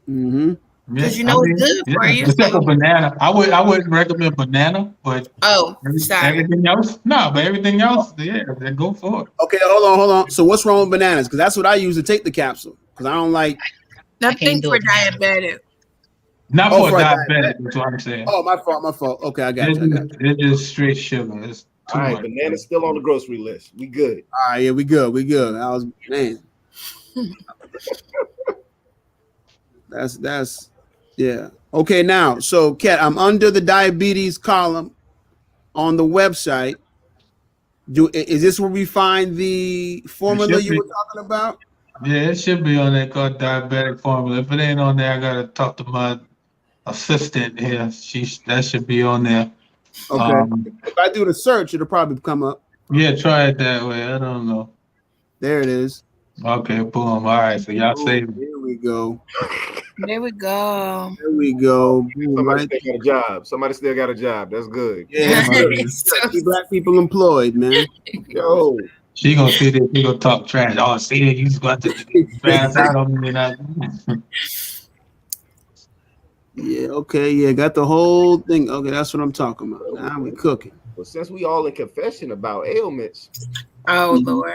Because it's good for you. Except for banana. I wouldn't recommend banana, but everything else, but everything else, then go for it. Okay, hold on. So what's wrong with bananas? Because that's what I use to take the capsule. Because I don't like. Nothing for diabetic. Not for diabetic, that's what I'm saying. Oh, my fault. Okay, I got you. It's just straight sugar. It's all right, banana's still on the grocery list. We good. All right, yeah, we good. I was, man. That's yeah. Okay, now, so Khet, I'm under the diabetes column on the website. Is this where we find the formula you were talking about? Yeah, it should be on there called diabetic formula. If it ain't on there, I gotta talk to my assistant here. That should be on there. Okay. If I do the search, it'll probably come up. Yeah, try it that way. I don't know. There it is. Okay, boom. All right, so y'all Oh, saved it. here we go. There we go. There we go. Boom, Somebody right. still got a job. Somebody still got a job. That's good. Yeah, that's good. So- Keep black people employed, man. Yo. She gonna see this. She gonna talk trash. Oh, see that you just got to pass out on me. Yeah, okay, yeah, got the whole thing. Okay, that's what I'm talking about. Now we cooking. Well, since we all in confession about ailments, oh Lord.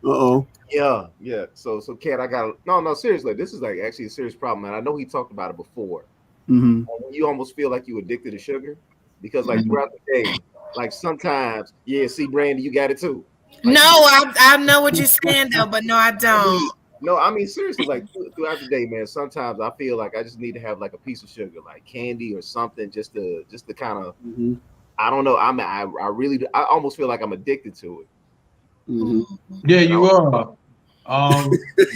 Uh-oh. yeah. So Khet, I got no. Seriously, this is like actually a serious problem, and I know he talked about it before. Mm-hmm. You almost feel like you addicted to sugar because, like, throughout the day, like sometimes, yeah. See, Brandy, you got it too. Like, No, I know what you're saying though, but no, I don't. No, I mean seriously, like throughout the day, man. Sometimes I feel like I just need to have like a piece of sugar, like candy or something, just to kind of. Mm-hmm. I don't know. I really do. I almost feel like I'm addicted to it. Mm-hmm. Yeah, you are.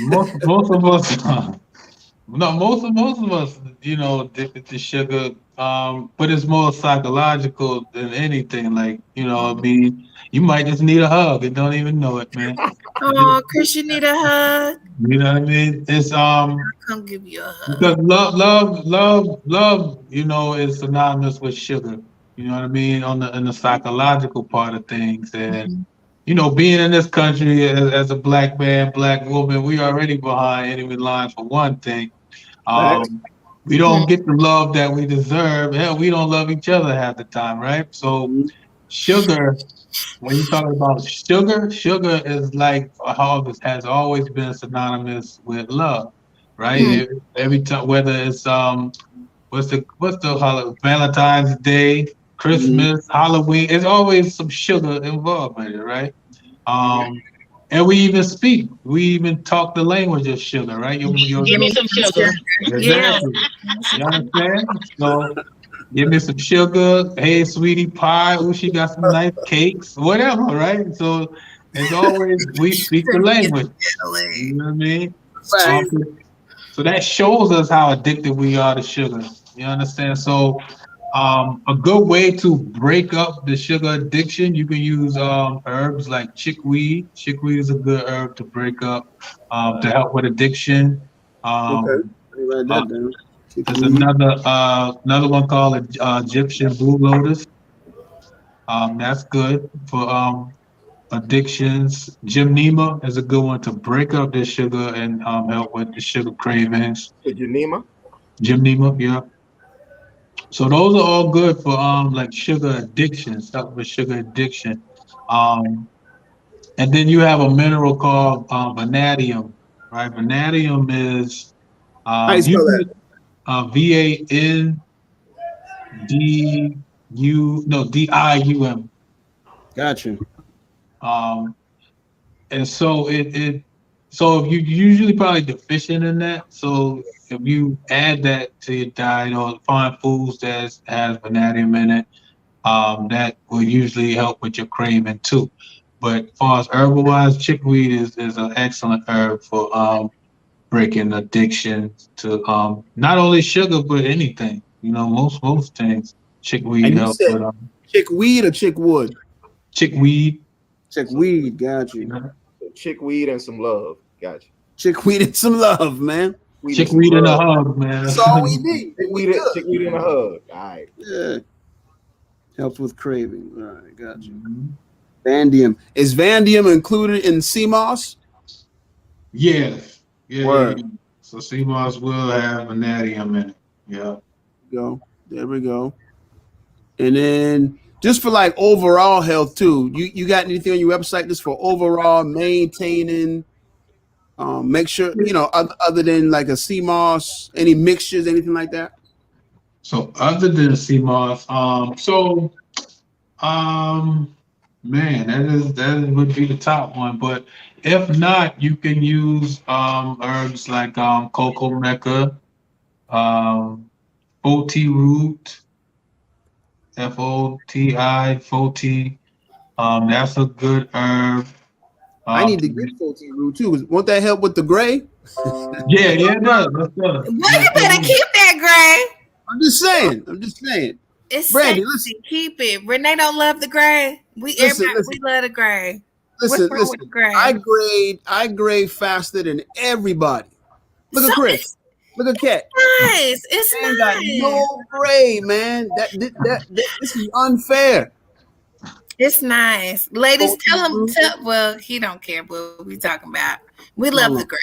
Most of us, no, most of us, addicted to sugar. But it's more psychological than anything. Like, I mean, you might just need a hug and don't even know it, man. Oh, Chris, you need a hug. You know what I mean? It's I'll come give you a hug. because love, is synonymous with sugar. You know what I mean? In the psychological part of things, and being in this country as a black man, black woman, we already behind enemy lines for one thing. We don't get the love that we deserve. Hell, we don't love each other half the time, right? So sugar, when you're talking about sugar is like how this has always been synonymous with love, right? Every time, whether it's what's the holiday, Valentine's Day, Christmas, Halloween, it's always some sugar involved in it, right? And we even talk the language of sugar, right? Give me some sugar. Exactly. You understand? So give me some sugar. Hey, sweetie pie. Oh, she got some nice cakes. Whatever, right? So it's always we speak the language. You know what I mean? So that shows us how addicted we are to sugar. You understand? So a good way to break up the sugar addiction, you can use herbs like chickweed. Chickweed is a good herb to break up to help with addiction. Okay. Write that down. There's another one called Egyptian blue lotus. That's good for addictions. Gymnema is a good one to break up the sugar and help with the sugar cravings. Gymnema, yeah. So those are all good for like sugar addictions, help with sugar addiction. And then you have a mineral called vanadium, right? Vanadium is How you spell that? VANDIUM. Gotcha. And so so if you usually probably deficient in that, so if you add that to your diet or find foods that has vanadium in it, that will usually help with your craving too. But as far as herbal wise, chickweed is an excellent herb for breaking addiction to not only sugar but anything. Most things chickweed helps with. Chickweed or chickwood? Chickweed. Chickweed, got you. Chickweed and some love, got you. Chickweed and some love, man. Chickweed and a hug, man. That's all we need. Chickweed and a hug. All right. Yeah. Helps with craving. All right, got you. Vanadium. Is vanadium included in sea moss? Yes. Yeah. Word. So sea moss will have vanadium in it. Yeah. There we go. And then just for like overall health too, you got anything on your website just for overall maintaining? Make sure other than like a sea moss, any mixtures, anything like that. So other than sea moss, man, that would be the top one. But if not, you can use herbs like cocoa mecca, foti root, FOTI. That's a good herb. I need to get foti root too. Won't that help with the gray? Yeah, it does. Well, you better keep that, Gray. I'm just saying. It's Brandy, sexy. listen. Keep it. Renee don't love the gray. Listen. We love the gray. Listen. What's wrong with the gray? I grade faster than everybody. Look So at Chris. Look at Khet. nice. It's Man got nice. no grade, man. This is unfair. It's nice. Ladies, Oh, tell him. Well, he don't care what we talking about. We love Hold the on. gray.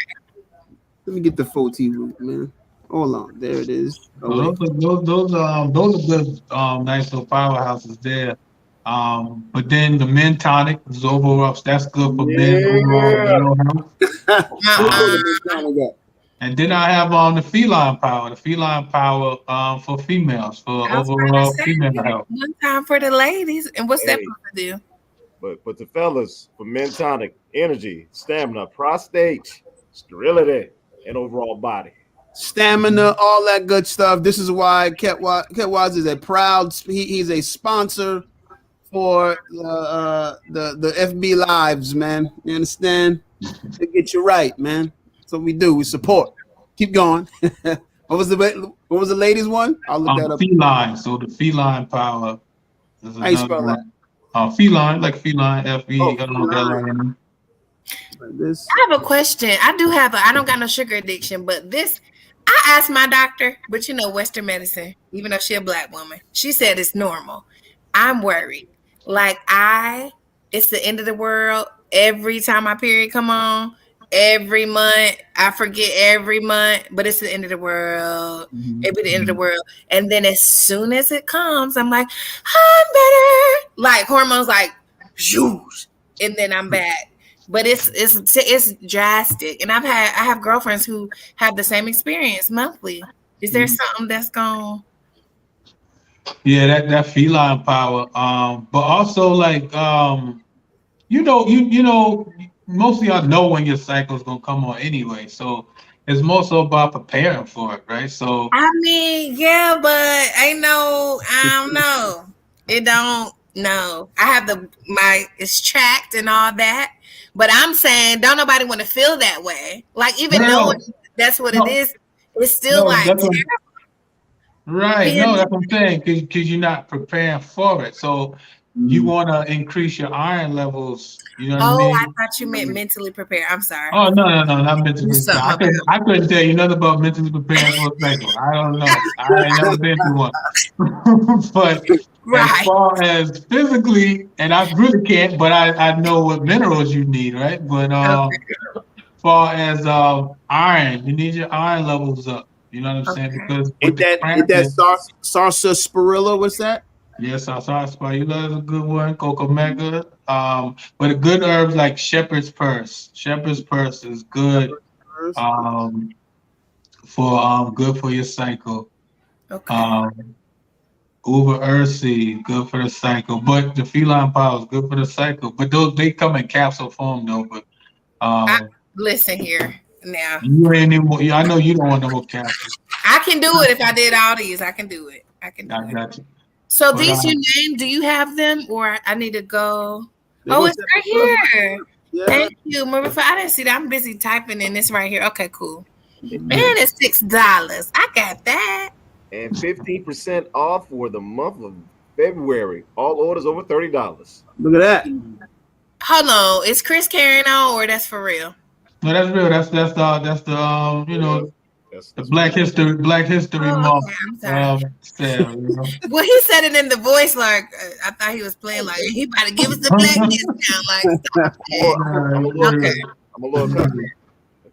Let me get the 14 root, man. Hold on. There it is. Oh, Those are good, nice little powerhouses there. But then the men tonic is overall. That's good for men overall male health. And then I have the feline power. The feline power for females for I was about to overall say, female health. one time for the ladies. And what's that Hey. supposed to do? But the fellas for men tonic, energy, stamina, prostate, sterility, and overall body. stamina, all that good stuff. This is why Khet Waas is a proud. He's a sponsor for the FB Lives, man. You understand? To get you right, man. That's what we do. We support. Keep going. What was the ladies one? I'll look that up. Feline. So the feline power is How you another spell one. Feline, like feline, feline. Like this. I have a question. I don't got no sugar addiction, but I asked my doctor, but Western medicine, even though she's a black woman, she said it's normal. I'm worried. Like it's the end of the world. Every time my period come on, every month, I forget every month, but it's the end of the world. It be the end of the world. And then as soon as it comes, I'm like, I'm better. Like hormones like, shoosh, and then I'm back. But it's drastic. And I have girlfriends who have the same experience monthly. Is there something that's going? Yeah, that feline power. But also like most of y'all know when your cycle is gonna come on anyway. So it's more so about preparing for it, right? So I mean, yeah, but I don't know. It don't no. I have it's tracked and all that. But I'm saying don't nobody want to feel that way. Like even knowing that's what it is, it's still like terrible. Right. No, that's what I'm saying, because you're not preparing for it. So you want to increase your iron levels. You know what I mean? I thought you meant mentally prepared. I'm sorry. Oh, no, not mentally prepared. I couldn't tell you nothing about mentally preparing for a cycle. I don't know. I ain't never been through one. But as far as physically, and I really can't, but I know what minerals you need, right? But as far as iron, you need your iron levels up. You know what I'm saying? Because with that sarsaparilla, what's that? Yes, sarsaparilla is a good one. Coca mega. But a good herbs like shepherd's purse. Shepherd's purse is good. Good for your cycle. Okay. Uber Ursi, good for the cycle. But the feline power is good for the cycle. But they come in capsule form though. But listen here now. You ain't anymore. I know you don't want no more capsules. I can do it if I did all these. I can do it. I got you. So but these you named, do you have them or I need to go? It's right here. Yeah. Thank you, Marissa. I didn't see that. I'm busy typing in this right here. Okay, cool. Man, it's $6. I got that. And 15% off for the month of February. All orders over $30. Look at that. Hold on. Is Chris carrying on or that's for real? No, that's real. That's the the Black History Month. Well, he said it in the voice like I thought he was playing like he about to give us the black discount. Like, okay. I'm a little country.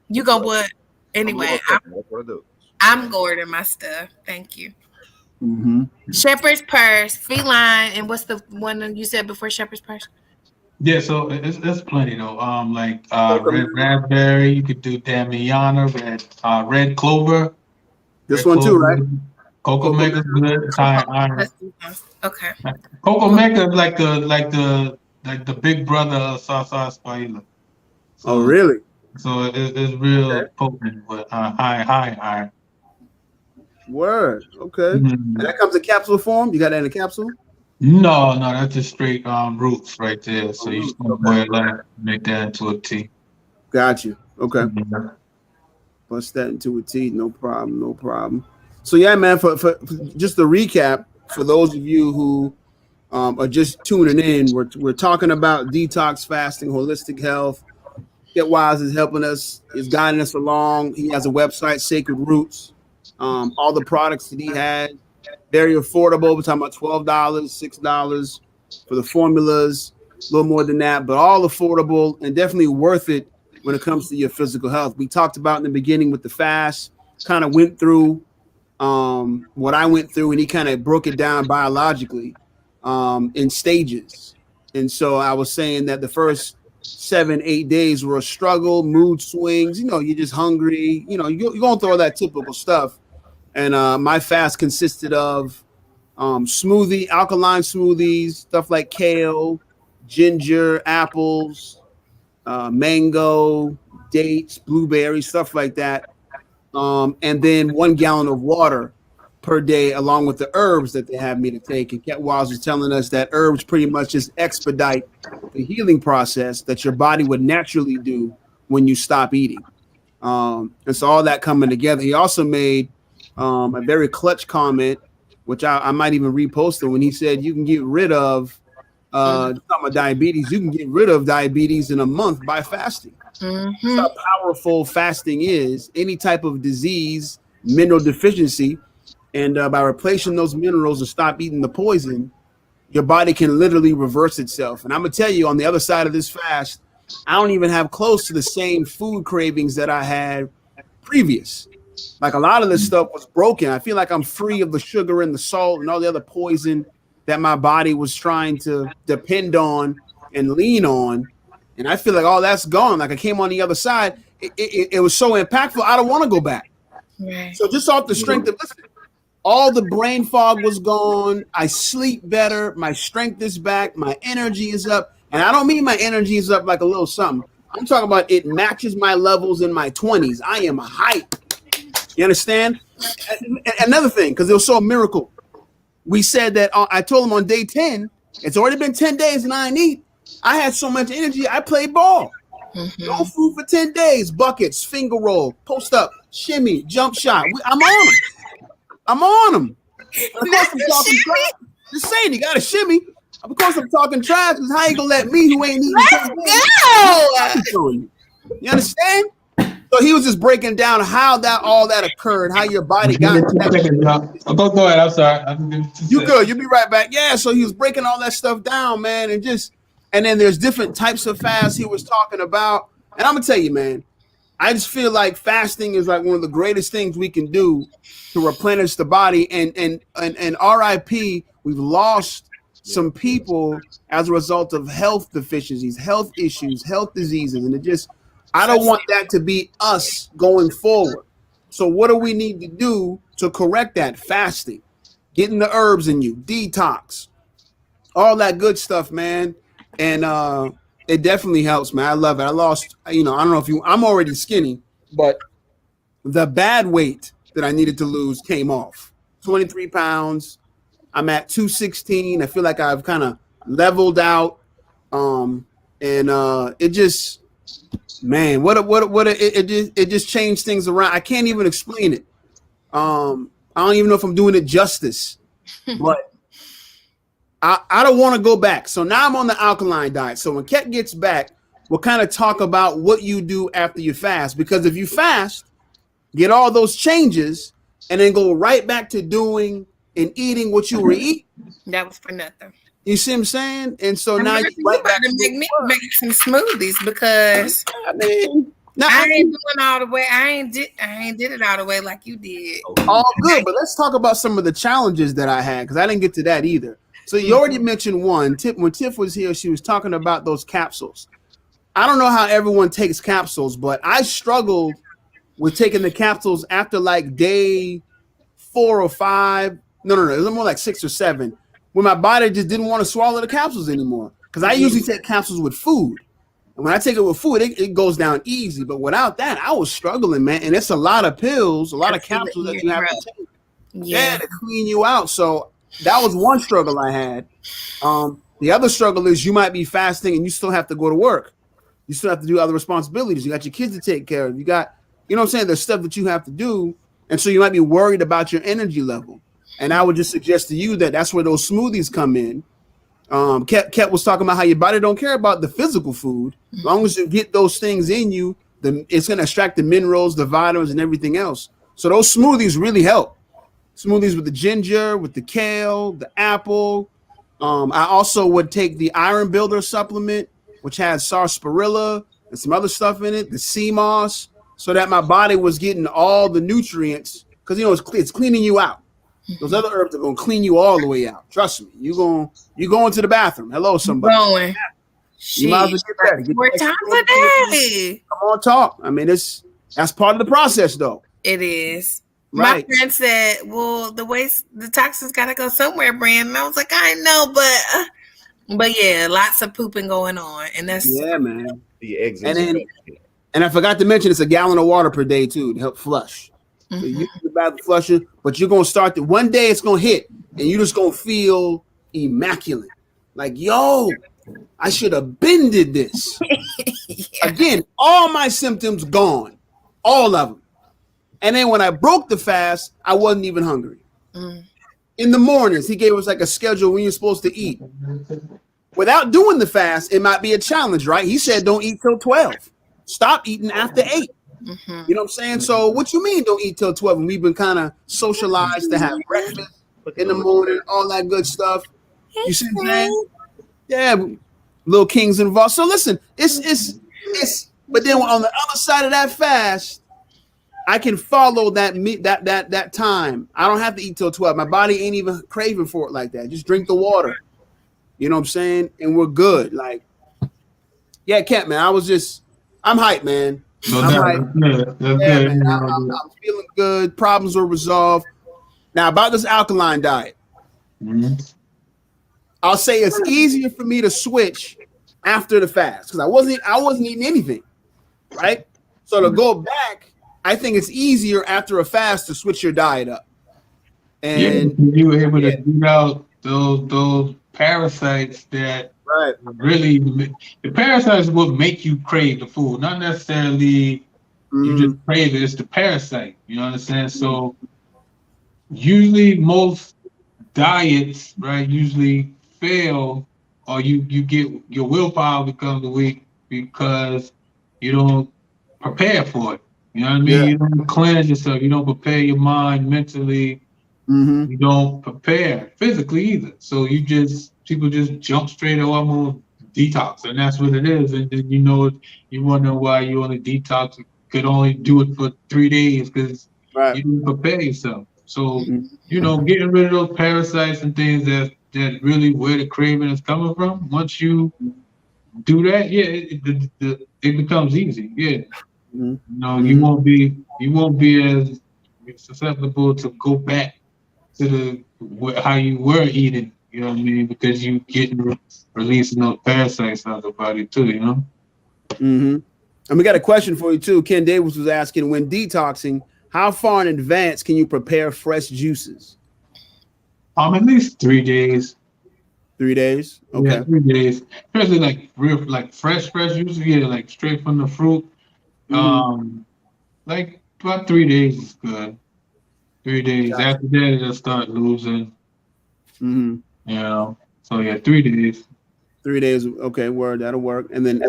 You gonna what? Anyway, I'm ordering my stuff. Thank you. Shepherd's Purse, feline, and what's the one you said before Shepherd's Purse? Yeah, so it's plenty though. Red raspberry. You could do Damiana, red clover. This one too, right? Cocoa Mega is good. It's high iron. Okay. Cocoa Mega is like the big brother of sarsaparilla. Oh, really? So it's real potent with high iron. Word. Okay. And that comes in capsule form. You got that in a capsule? No, that's just straight roots right there. So you just boil that, make that into a tea. Got you. Okay. Bust that into a tea. No problem. So yeah, man. For just to recap, for those of you who are just tuning in, we're talking about detox fasting, holistic health. Khet Waas is helping us, is guiding us along. He has a website, Sacred Roots. All the products that he has, very affordable. We're talking about $12, $6 for the formulas, a little more than that, but all affordable and definitely worth it when it comes to your physical health. We talked about in the beginning with the fast, kind of went through what I went through, and he kind of broke it down biologically in stages. And so I was saying that the first 7-8 days were a struggle, mood swings, you're just hungry, you're going through all that typical stuff. And my fast consisted of alkaline smoothies, stuff like kale, ginger, apples, mango, dates, blueberries, stuff like that. And then 1 gallon of water per day, along with the herbs that they have me to take. And Khet Waas was telling us that herbs pretty much just expedite the healing process that your body would naturally do when you stop eating. And so all that coming together. He also made a very clutch comment, which I might even repost it, when he said you can get rid of talking about diabetes. You can get rid of diabetes in a month by fasting. That's how powerful fasting is. Any type of disease, mineral deficiency, and by replacing those minerals and stop eating the poison, your body can literally reverse itself. And I'm gonna tell you, on the other side of this fast, I don't even have close to the same food cravings that I had previous. Like, a lot of this stuff was broken. I feel like I'm free of the sugar and the salt and all the other poison that my body was trying to depend on and lean on. And I feel like all that's gone. Like, I came on the other side. It was so impactful. I don't want to go back. Right. So just off the strength of, listen, all the brain fog was gone. I sleep better. My strength is back. My energy is up. And I don't mean my energy is up like a little something. I'm talking about it matches my levels in my 20s. I am hype. You understand? Another thing, because it was so a miracle. We said that I told him on day 10, it's already been 10 days and I ain't eat. I had so much energy, I played ball. No food for 10 days, buckets, finger roll, post up, shimmy, jump shot. I'm on them. I'm on them. Of course, I'm talking trash. Just saying, you got to shimmy. Of course, I'm talking trash, because how you going to let me, who ain't eating? Let's go. You understand? So he was just breaking down how all that occurred, how your body got. Go ahead. I'm sorry. You good? You'll be right back. Yeah. So he was breaking all that stuff down, man, and then there's different types of fasts he was talking about. And I'm gonna tell you, man, I just feel like fasting is like one of the greatest things we can do to replenish the body. And RIP, we've lost some people as a result of health deficiencies, health issues, health diseases, and I don't want that to be us going forward. So what do we need to do to correct that? Fasting, getting the herbs in you, detox, all that good stuff, man. And it definitely helps, man. I love it. I lost, I don't know if I'm already skinny, but the bad weight that I needed to lose came off. 23 pounds. I'm at 216. I feel like I've kind of leveled out. It just, man, it just changed things around. I can't even explain it. I don't even know if I'm doing it justice, but I don't want to go back. So now I'm on the alkaline diet. So when Khet gets back, we'll kind of talk about what you do after you fast, because if you fast, get all those changes, and then go right back to doing and eating what you were eating, that was for nothing. You see what I'm saying? And so now you right back to make me make some smoothies, because I ain't doing all the way. I ain't did it all the way like you did. All good, but let's talk about some of the challenges that I had, because I didn't get to that either. So you already mentioned one. When Tiff was here, she was talking about those capsules. I don't know how everyone takes capsules, but I struggled with taking the capsules after like day 4 or 5. No, it was more like 6 or 7. When my body just didn't want to swallow the capsules anymore. Because I usually take capsules with food. And when I take it with food, it goes down easy. But without that, I was struggling, man. And it's a lot of pills, a lot of capsules that you have to take. Yeah, to clean you out. So that was one struggle I had. The other struggle is you might be fasting and you still have to go to work. You still have to do other responsibilities. You got your kids to take care of. You got, you know what I'm saying? There's stuff that you have to do. And so you might be worried about your energy level. And I would just suggest to you that that's where those smoothies come in. Khet was talking about how your body don't care about the physical food. As long as you get those things in you, it's going to extract the minerals, the vitamins, and everything else. So those smoothies really help. Smoothies with the ginger, with the kale, the apple. I also would take the Iron Builder supplement, which has sarsaparilla and some other stuff in it, the sea moss, so that my body was getting all the nutrients. Because, it's cleaning you out. Those other herbs are going to clean you all the way out. Trust me. You go into the bathroom. Hello, somebody. Going. You might as well get that. 4 times a day. Come on, talk. I mean, that's part of the process, though. It is. Right. My friend said, well, the toxins got to go somewhere, Brand. And I was like, I know, but yeah, lots of pooping going on. And that's. Yeah, man. The eggs. And I forgot to mention, it's a gallon of water per day, too, to help flush. So you use the bathroom flushing, but you're going to start one day it's going to hit, and you're just going to feel immaculate. Like, yo, I should have been did this. Yeah. Again, all my symptoms gone. All of them. And then when I broke the fast, I wasn't even hungry. In the mornings, he gave us like a schedule when you're supposed to eat. Without doing the fast, it might be a challenge, right? He said don't eat till 12. Stop eating after 8. You know what I'm saying? So what you mean don't eat till 12? And we've been kind of socialized to have breakfast in the morning, all that good stuff. You see what I'm saying? Yeah, little kings involved. So listen, it's but then on the other side of that fast, I can follow that time. I don't have to eat till 12. My body ain't even craving for it like that. Just drink the water. You know what I'm saying? And we're good. Like, yeah, Kent, man, I'm hyped, man. I'm feeling good. Problems were resolved. Now about this alkaline diet, I'll say it's easier for me to switch after the fast because I wasn't eating anything, right? So to go back, I think it's easier after a fast to switch your diet up. And you were able to beat out those parasites that. Right. Really, the parasites will make you crave the food, not necessarily you just crave it. It's the parasite. You understand? So usually most diets, right, usually fail, or you get your willpower becomes weak because you don't prepare for it. You know what I mean? Yeah. You don't cleanse yourself. You don't prepare your mind mentally. You don't prepare physically either. So people just jump straight on detox, and that's what it is. And then you wonder why you on a detox. You could only do it for 3 days because you didn't prepare yourself. So getting rid of those parasites and things that really where the craving is coming from. Once you do that, it becomes easy. Yeah, you won't be as susceptible to go back to how you were eating. You know what I mean? Because you getting releasing those parasites out of the body too, And we got a question for you too. Ken Davis was asking, when detoxing, how far in advance can you prepare fresh juices? At least 3 days. 3 days? Okay. Yeah, 3 days. Especially like fresh juices, like straight from the fruit. Like about 3 days is good. 3 days. Gotcha. After that, it'll start losing. So 3 days. 3 days. Okay, word, that'll work. And then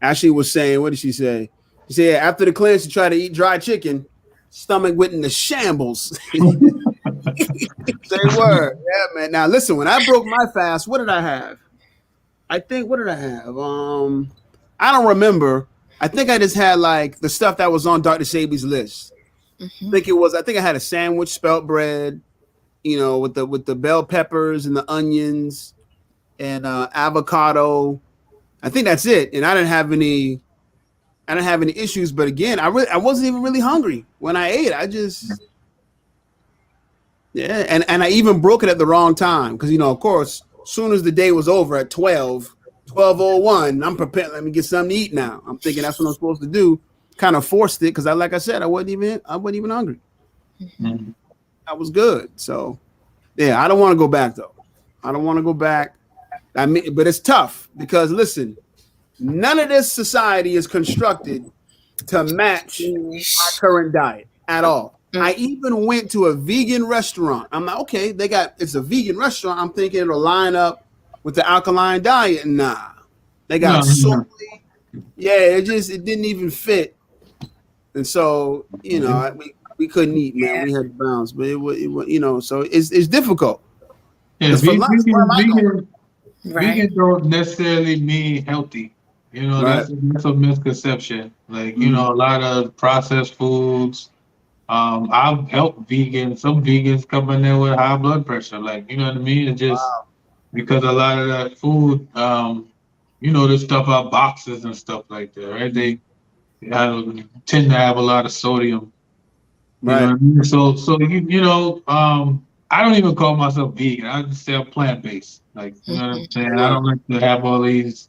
Ashley was saying, what did she say? She said after the cleanse, you try to eat dry chicken, stomach went in the shambles. Say word. Yeah, man. Now listen, when I broke my fast, what did I have? What did I have? I don't remember. I think I just had like the stuff that was on Dr. Sebi's list. I think I had a sandwich, spelt bread, with the bell peppers and the onions and avocado. I think that's it. And I didn't have any issues. But again, I wasn't even really hungry when I ate. And I even broke it at the wrong time because of course, as soon as the day was over at 12:01, I'm prepared. Let me get something to eat now. I'm thinking that's what I'm supposed to do. Kind of forced it because like I said, I wasn't even hungry. I was good. So yeah, I don't want to go back though. I don't want to go back. I mean, but it's tough because listen, none of this society is constructed to match my current diet at all. I even went to a vegan restaurant. I'm like, okay, it's a vegan restaurant. I'm thinking it'll line up with the alkaline diet. Nah, they got soy. Yeah, it didn't even fit. And so, we couldn't eat, man. We had to bounce, but it was, so it's difficult. Yeah, vegan don't necessarily mean healthy. That's a misconception. Like, a lot of processed foods. I've helped vegans. Some vegans come in there with high blood pressure. Like, you know what I mean? It's just because a lot of that food, the stuff out boxes and stuff like that, right? They tend to have a lot of sodium. You know what I mean? So I don't even call myself vegan. I just say I'm plant-based. Like, you know what I'm saying? I don't like to have all these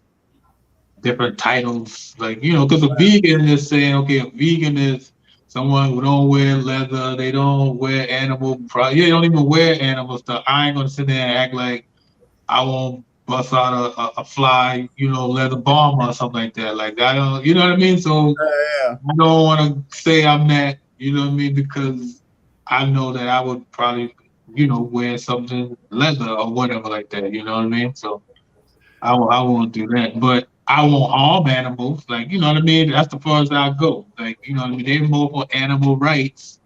different titles. Like, because a vegan is saying, okay, a vegan is someone who don't wear leather. They don't wear animal products. They don't even wear animal stuff. I ain't going to sit there and act like I won't bust out a fly, leather bomber or something like that. Like, I don't, you know what I mean? So I don't want to say I'm that, you know what I mean? Because I know that I would probably, wear something leather or whatever like that. You know what I mean? So I won't do that. But I won't harm animals. Like, you know what I mean? That's the far as I go. Like, you know what I mean? They're more for animal rights.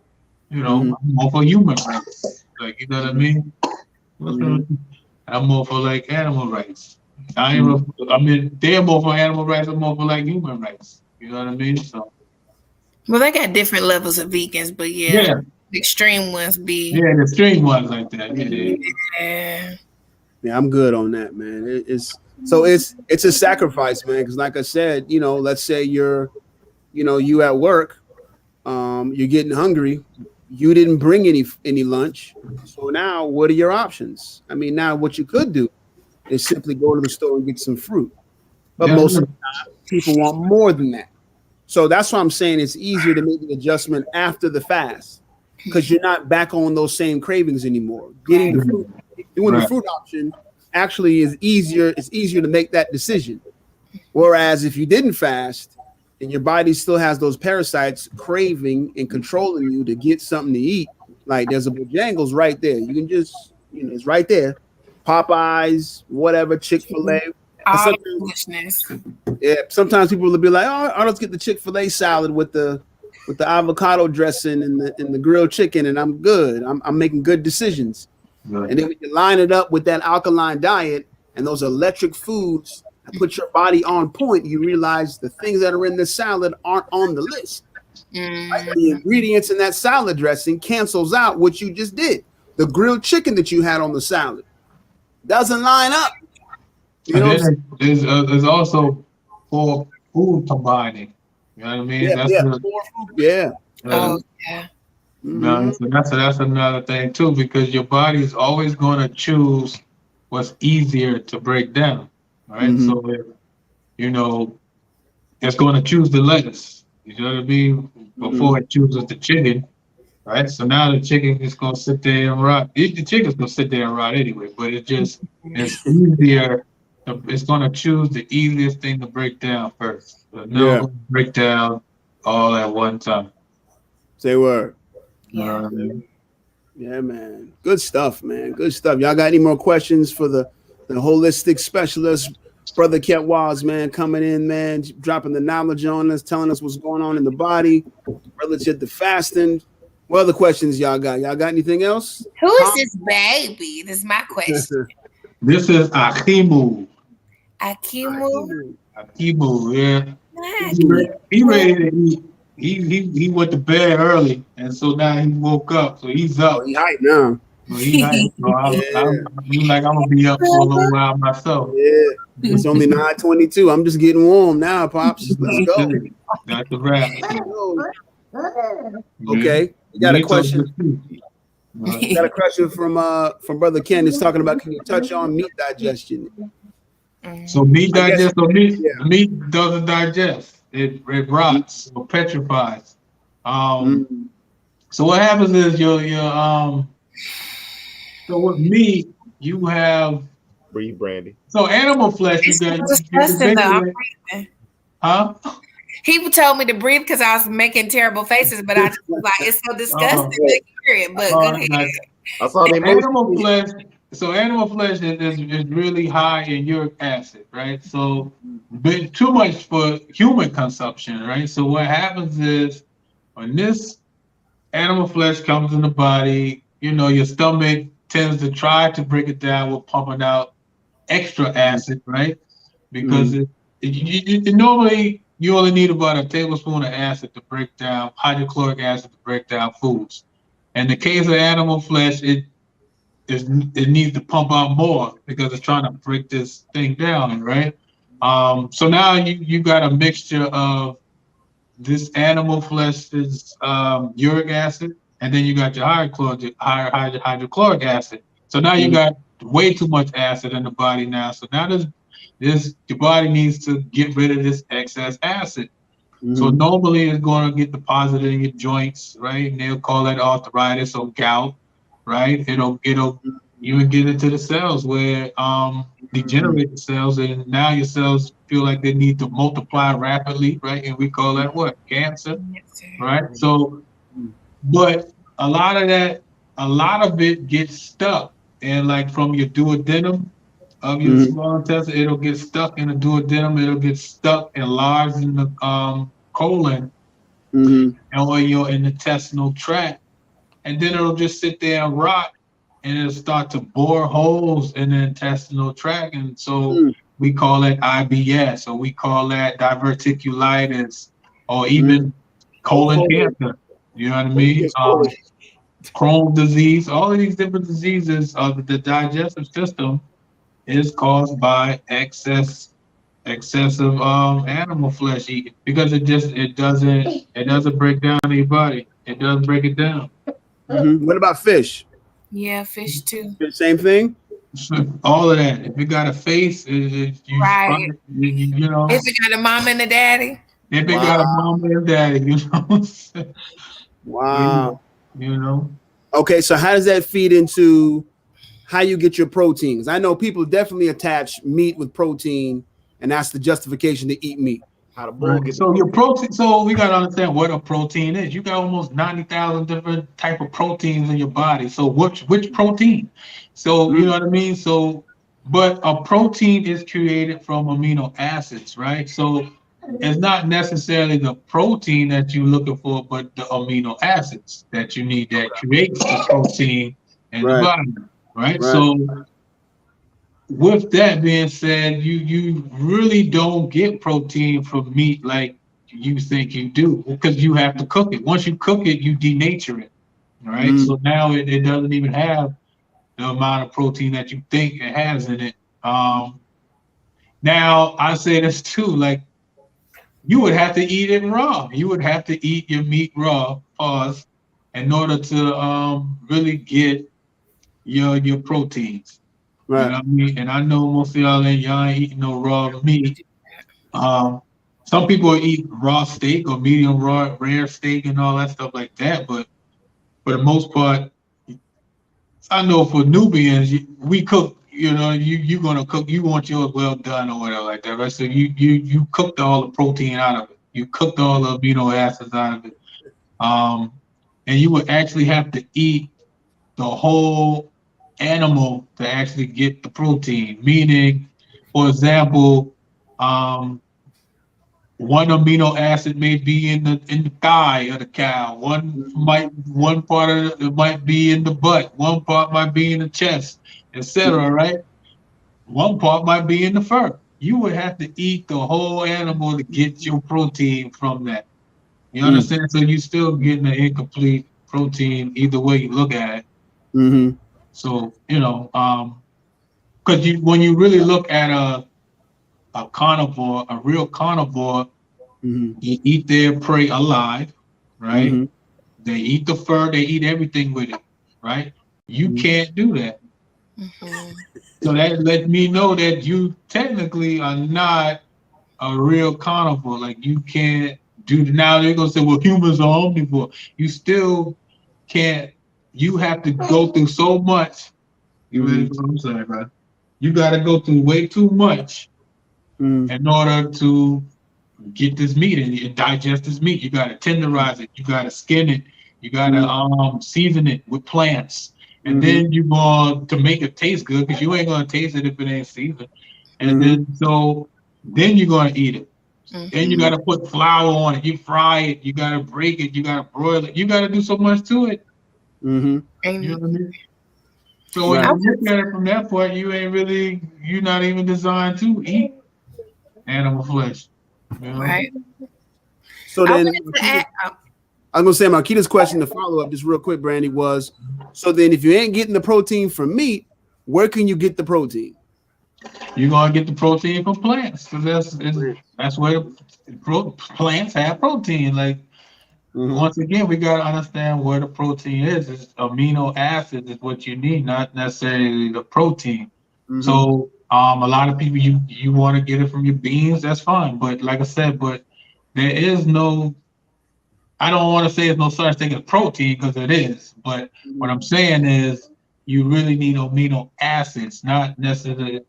I'm more for human rights. Like, you know what I mean? I'm more for like animal rights. They're more for animal rights. I'm more for like human rights. You know what I mean? So. Well, they got different levels of vegans, but the extreme ones be. Yeah, the extreme ones like that. Yeah, I'm good on that, man. It's a sacrifice, man. Because like I said, let's say you at work, you're getting hungry. You didn't bring any lunch. So now what are your options? I mean, now what you could do is simply go to the store and get some fruit. But most of the time, people want more than that. So that's why I'm saying it's easier to make the adjustment after the fast because you're not back on those same cravings anymore. Getting the fruit, doing the fruit option actually is easier. It's easier to make that decision. Whereas if you didn't fast, and your body still has those parasites craving and controlling you to get something to eat, like there's a Bojangles right there. You can just, it's right there. Popeyes, whatever, Chick-fil-A. Yeah, sometimes people will be like, "Oh, I'll just get the Chick-fil-A salad with the avocado dressing and the grilled chicken, and I'm good. I'm making good decisions." Right. And then when you line it up with that alkaline diet and those electric foods, put your body on point, you realize the things that are in the salad aren't on the list. Right? The ingredients in that salad dressing cancels out what you just did. The grilled chicken that you had on the salad doesn't line up. There's also for food combining. You know what I mean? So that's another thing too, because your body is always going to choose what's easier to break down. Right, so it's going to choose the lettuce. You know what I mean? Before it chooses the chicken, right? So now the chicken is going to sit there and rot. The chicken's going to sit there and rot anyway, but it's easier. It's going to choose the easiest thing to break down first. So no break down all at one time. Say word. Yeah, man. Yeah, man. Good stuff, man. Good stuff. Y'all got any more questions for the holistic specialist? Brother Khet Waas, man, coming in, man, dropping the knowledge on us, telling us what's going on in the body relative to fasting. What other questions y'all got? Y'all got anything else? Who is this baby? This is my question. This is Akimu. Akimu, yeah. He ready to eat. He went to bed early, and so now he woke up. So he's up. Oh, he hype now. So I'm like, I'm gonna be up for a little while myself. Yeah. It's only 9:22. I'm just getting warm now, Pops. Let's go. That's the wrap. Okay. You got a question. You got a question from Brother Ken. He's talking about, can you touch on meat digestion? So meat digests, meat doesn't digest. It rots or petrifies. So what happens is so with meat, you have breathe brandy. So animal flesh, you got. Huh? He told me to breathe because I was making terrible faces, but I just was like, it's so disgusting to hear it. But go ahead. I saw the Animal flesh. So animal flesh is really high in uric acid, right? So, but too much for human consumption, right? So what happens is when this animal flesh comes in the body, your stomach tends to try to break it down with pumping out extra acid, right? Because normally you only need about a tablespoon of acid to break down hydrochloric acid to break down foods. In the case of animal flesh, it needs to pump out more because it's trying to break this thing down, right? So now you got a mixture of this animal flesh is uric acid, and then you got your hydrochloric acid. So now you got way too much acid in the body now. So now your body needs to get rid of this excess acid. So normally it's going to get deposited in your joints, right? And they'll call that arthritis or gout, right? It'll even get into the cells where degenerate the cells, and now your cells feel like they need to multiply rapidly, right? And we call that what? Cancer, right? So, but a lot of it gets stuck, and like from your duodenum of your small intestine, it'll get stuck in the duodenum, it'll get stuck and lodged in the colon or your intestinal tract, and then it'll just sit there and rot, and it'll start to bore holes in the intestinal tract, and so we call it IBS, or we call that diverticulitis, or even colon cancer. You know what I mean? Crohn's disease. All of these different diseases of the digestive system is caused by excessive animal flesh eating, because it doesn't break down in your body. It doesn't break it down. What about fish? Yeah, fish too. Same thing. All of that. If it got a face, right. If it got a mom and a daddy. If it got a mom and a daddy, Wow. Okay, so how does that feed into how you get your proteins? I know people definitely attach meat with protein, and that's the justification to eat meat. So your protein. So we gotta understand what a protein is. You got almost 90,000 different type of proteins in your body. So which protein? So you know what I mean. So, but a protein is created from amino acids, right? So it's not necessarily the protein that you're looking for, but the amino acids that you need that creates the protein in the body, right? So with that being said, you really don't get protein from meat like you think you do, because you have to cook it. Once you cook it, you denature it, right? So now it doesn't even have the amount of protein that you think it has in it. Now I say this too, like you would have to eat it raw. You would have to eat your meat raw, in order to really get your proteins. Right. You know what I mean? And I know most of y'all ain't eating no raw meat. Some people eat raw steak or medium raw, rare steak and all that stuff like that. But for the most part, I know for Nubians, we cook. You're gonna cook. You want yours well done or whatever like that, right? So you cooked all the protein out of it. You cooked all the amino acids out of it. And you would actually have to eat the whole animal to actually get the protein. Meaning, for example, one amino acid may be in the thigh of the cow. One part of it might be in the butt. One part might be in the chest, etc. Right? One part might be in the fur. You would have to eat the whole animal to get your protein from that. You understand? So you're still getting an incomplete protein either way you look at it. So because when you really look at a carnivore, a real carnivore, you eat their prey alive, right? They eat the fur, they eat everything with it, right? You can't do that. So that lets me know that you technically are not a real carnivore. Like you can't do. Now they're gonna say, well, humans are omnivore. You still can't. You have to go through so much. You ready for what I'm saying, bro? You got to go through way too much in order to get this meat and digest this meat. You gotta tenderize it. You gotta skin it. You gotta season it with plants. And then you going to make it taste good because you ain't gonna taste it if it ain't seasoned. And then you're gonna eat it. Then you gotta put flour on it. You fry it. You gotta break it. You gotta broil it. You gotta do so much to it. You know what I mean? So when you look at it from that point, you're not even designed to eat animal flesh. You know? Right. So then, I was gonna say Marquita's question to follow up just real quick, Brandy, was so then if you ain't getting the protein from meat, where can you get the protein? You're gonna get the protein from plants because that's where plants have protein. Like once again, we gotta understand where the protein is. It's amino acids is what you need, not necessarily the protein. So a lot of people you want to get it from your beans, that's fine. But like I said, there is no. I don't want to say there's no such thing as protein because it is. But what I'm saying is you really need amino acids, not necessarily.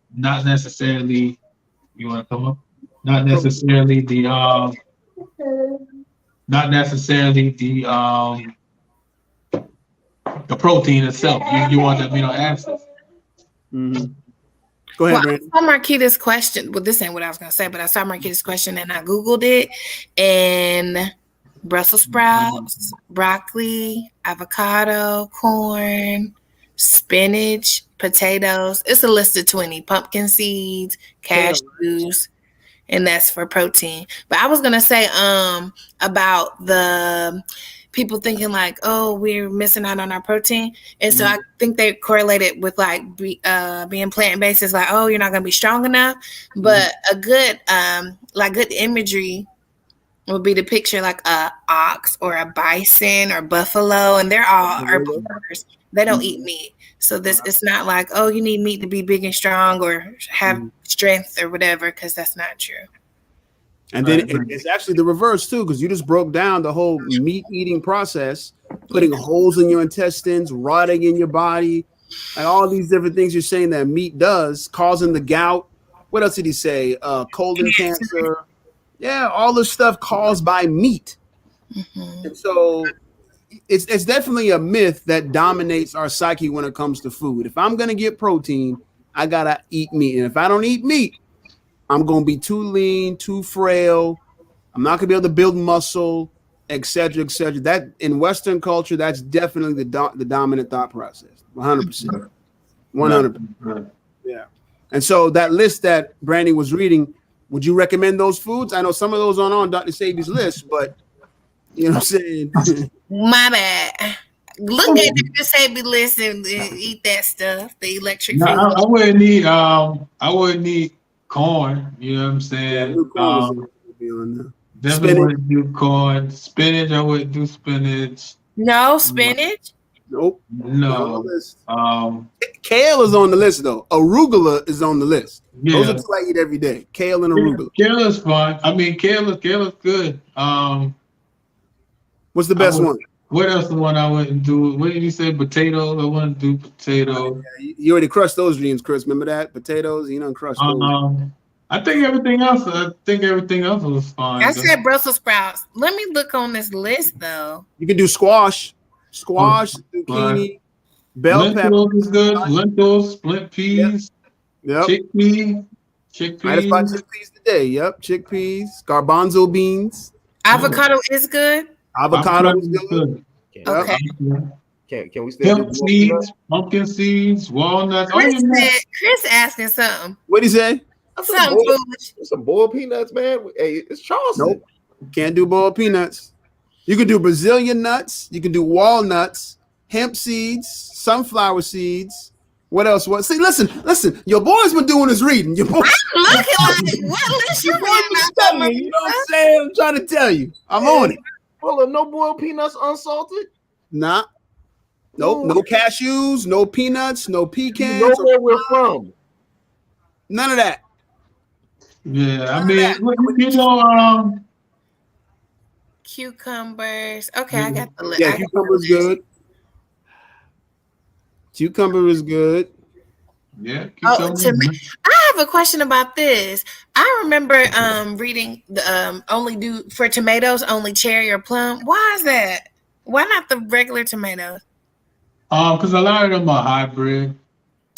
You want to come up? Not necessarily the protein itself. You want the amino acids. Go ahead, Brandon. I saw Marquita's question. Well, this ain't what I was gonna say, but I saw Marquita's question and I Googled it. And Brussels sprouts, broccoli, avocado, corn, spinach, potatoes. It's a list of 20. Pumpkin seeds, cashews. And that's for protein. But I was gonna say about the people thinking like, oh, we're missing out on our protein, and so I think they correlated with like being plant-based is like, oh, you're not gonna be strong enough. But a good good imagery would be to picture like a ox or a bison or buffalo, and they're all herbivores. They don't eat meat. So it's not like, oh, you need meat to be big and strong or have strength or whatever, because that's not true. And then it's actually the reverse too, because you just broke down the whole meat eating process, putting holes in your intestines, rotting in your body, and all these different things you're saying that meat does, causing the gout. What else did he say? Colon cancer. Yeah, all this stuff caused by meat. And so it's definitely a myth that dominates our psyche when it comes to food. If I'm going to get protein, I got to eat meat. And if I don't eat meat, I'm going to be too lean, too frail. I'm not going to be able to build muscle, et cetera, et cetera. That in Western culture, that's definitely the dominant thought process. 100%. 100%. Yeah. And so that list that Brandy was reading, would you recommend those foods? I know some of those aren't on Dr. Sabi's list, but you know what I'm saying? My bad. Look at the Sabi list and eat that stuff. The electric food. I wouldn't need corn. You know what I'm saying? Definitely wouldn't do corn. Spinach, I wouldn't do spinach. No spinach. Nope. No. Kale is on the list though. Arugula is on the list. Yeah. Those are two I eat every day. Kale and arugula. Kale is fun. I mean, kale is good. What's the best one? What else? The one I wouldn't do? What did you say? Potatoes. I wouldn't do potatoes. You already crushed those dreams, Chris. Remember that? Potatoes. You don't crush those. I think everything else was fine. I said Brussels sprouts. Let me look on this list though. You can do squash, zucchini, bell pepper. Lentils is good. Lentils, split peas. Yep. Chickpeas. Might have bought chickpeas today. Yep. Chickpeas, garbanzo beans. Avocado is good. Avocado is good. Okay. Can we still hemp seeds, pumpkin seeds, walnuts? Chris asking something. What'd he say? Something foolish. Some boiled peanuts, man. Hey, it's Charleston. Nope. Can't do boiled peanuts. You can do Brazilian nuts. You can do walnuts, hemp seeds, sunflower seeds. What else? See, listen. Your boy's been doing his reading. Your boy. I'm looking like what list you reading? You know what I'm saying? I'm trying to tell you. I'm on it. Hold on, no boiled peanuts unsalted? Nah. Nope. No cashews, no peanuts, no pecans. You know where we're from. None of that. Yeah, I mean, you know, cucumbers. Okay, I got the list. Yeah, cucumber's good. Cucumber is good. Yeah, I have a question about this. I remember reading the only do for tomatoes only cherry or plum. Why is that? Why not the regular tomatoes? Because a lot of them are hybrid.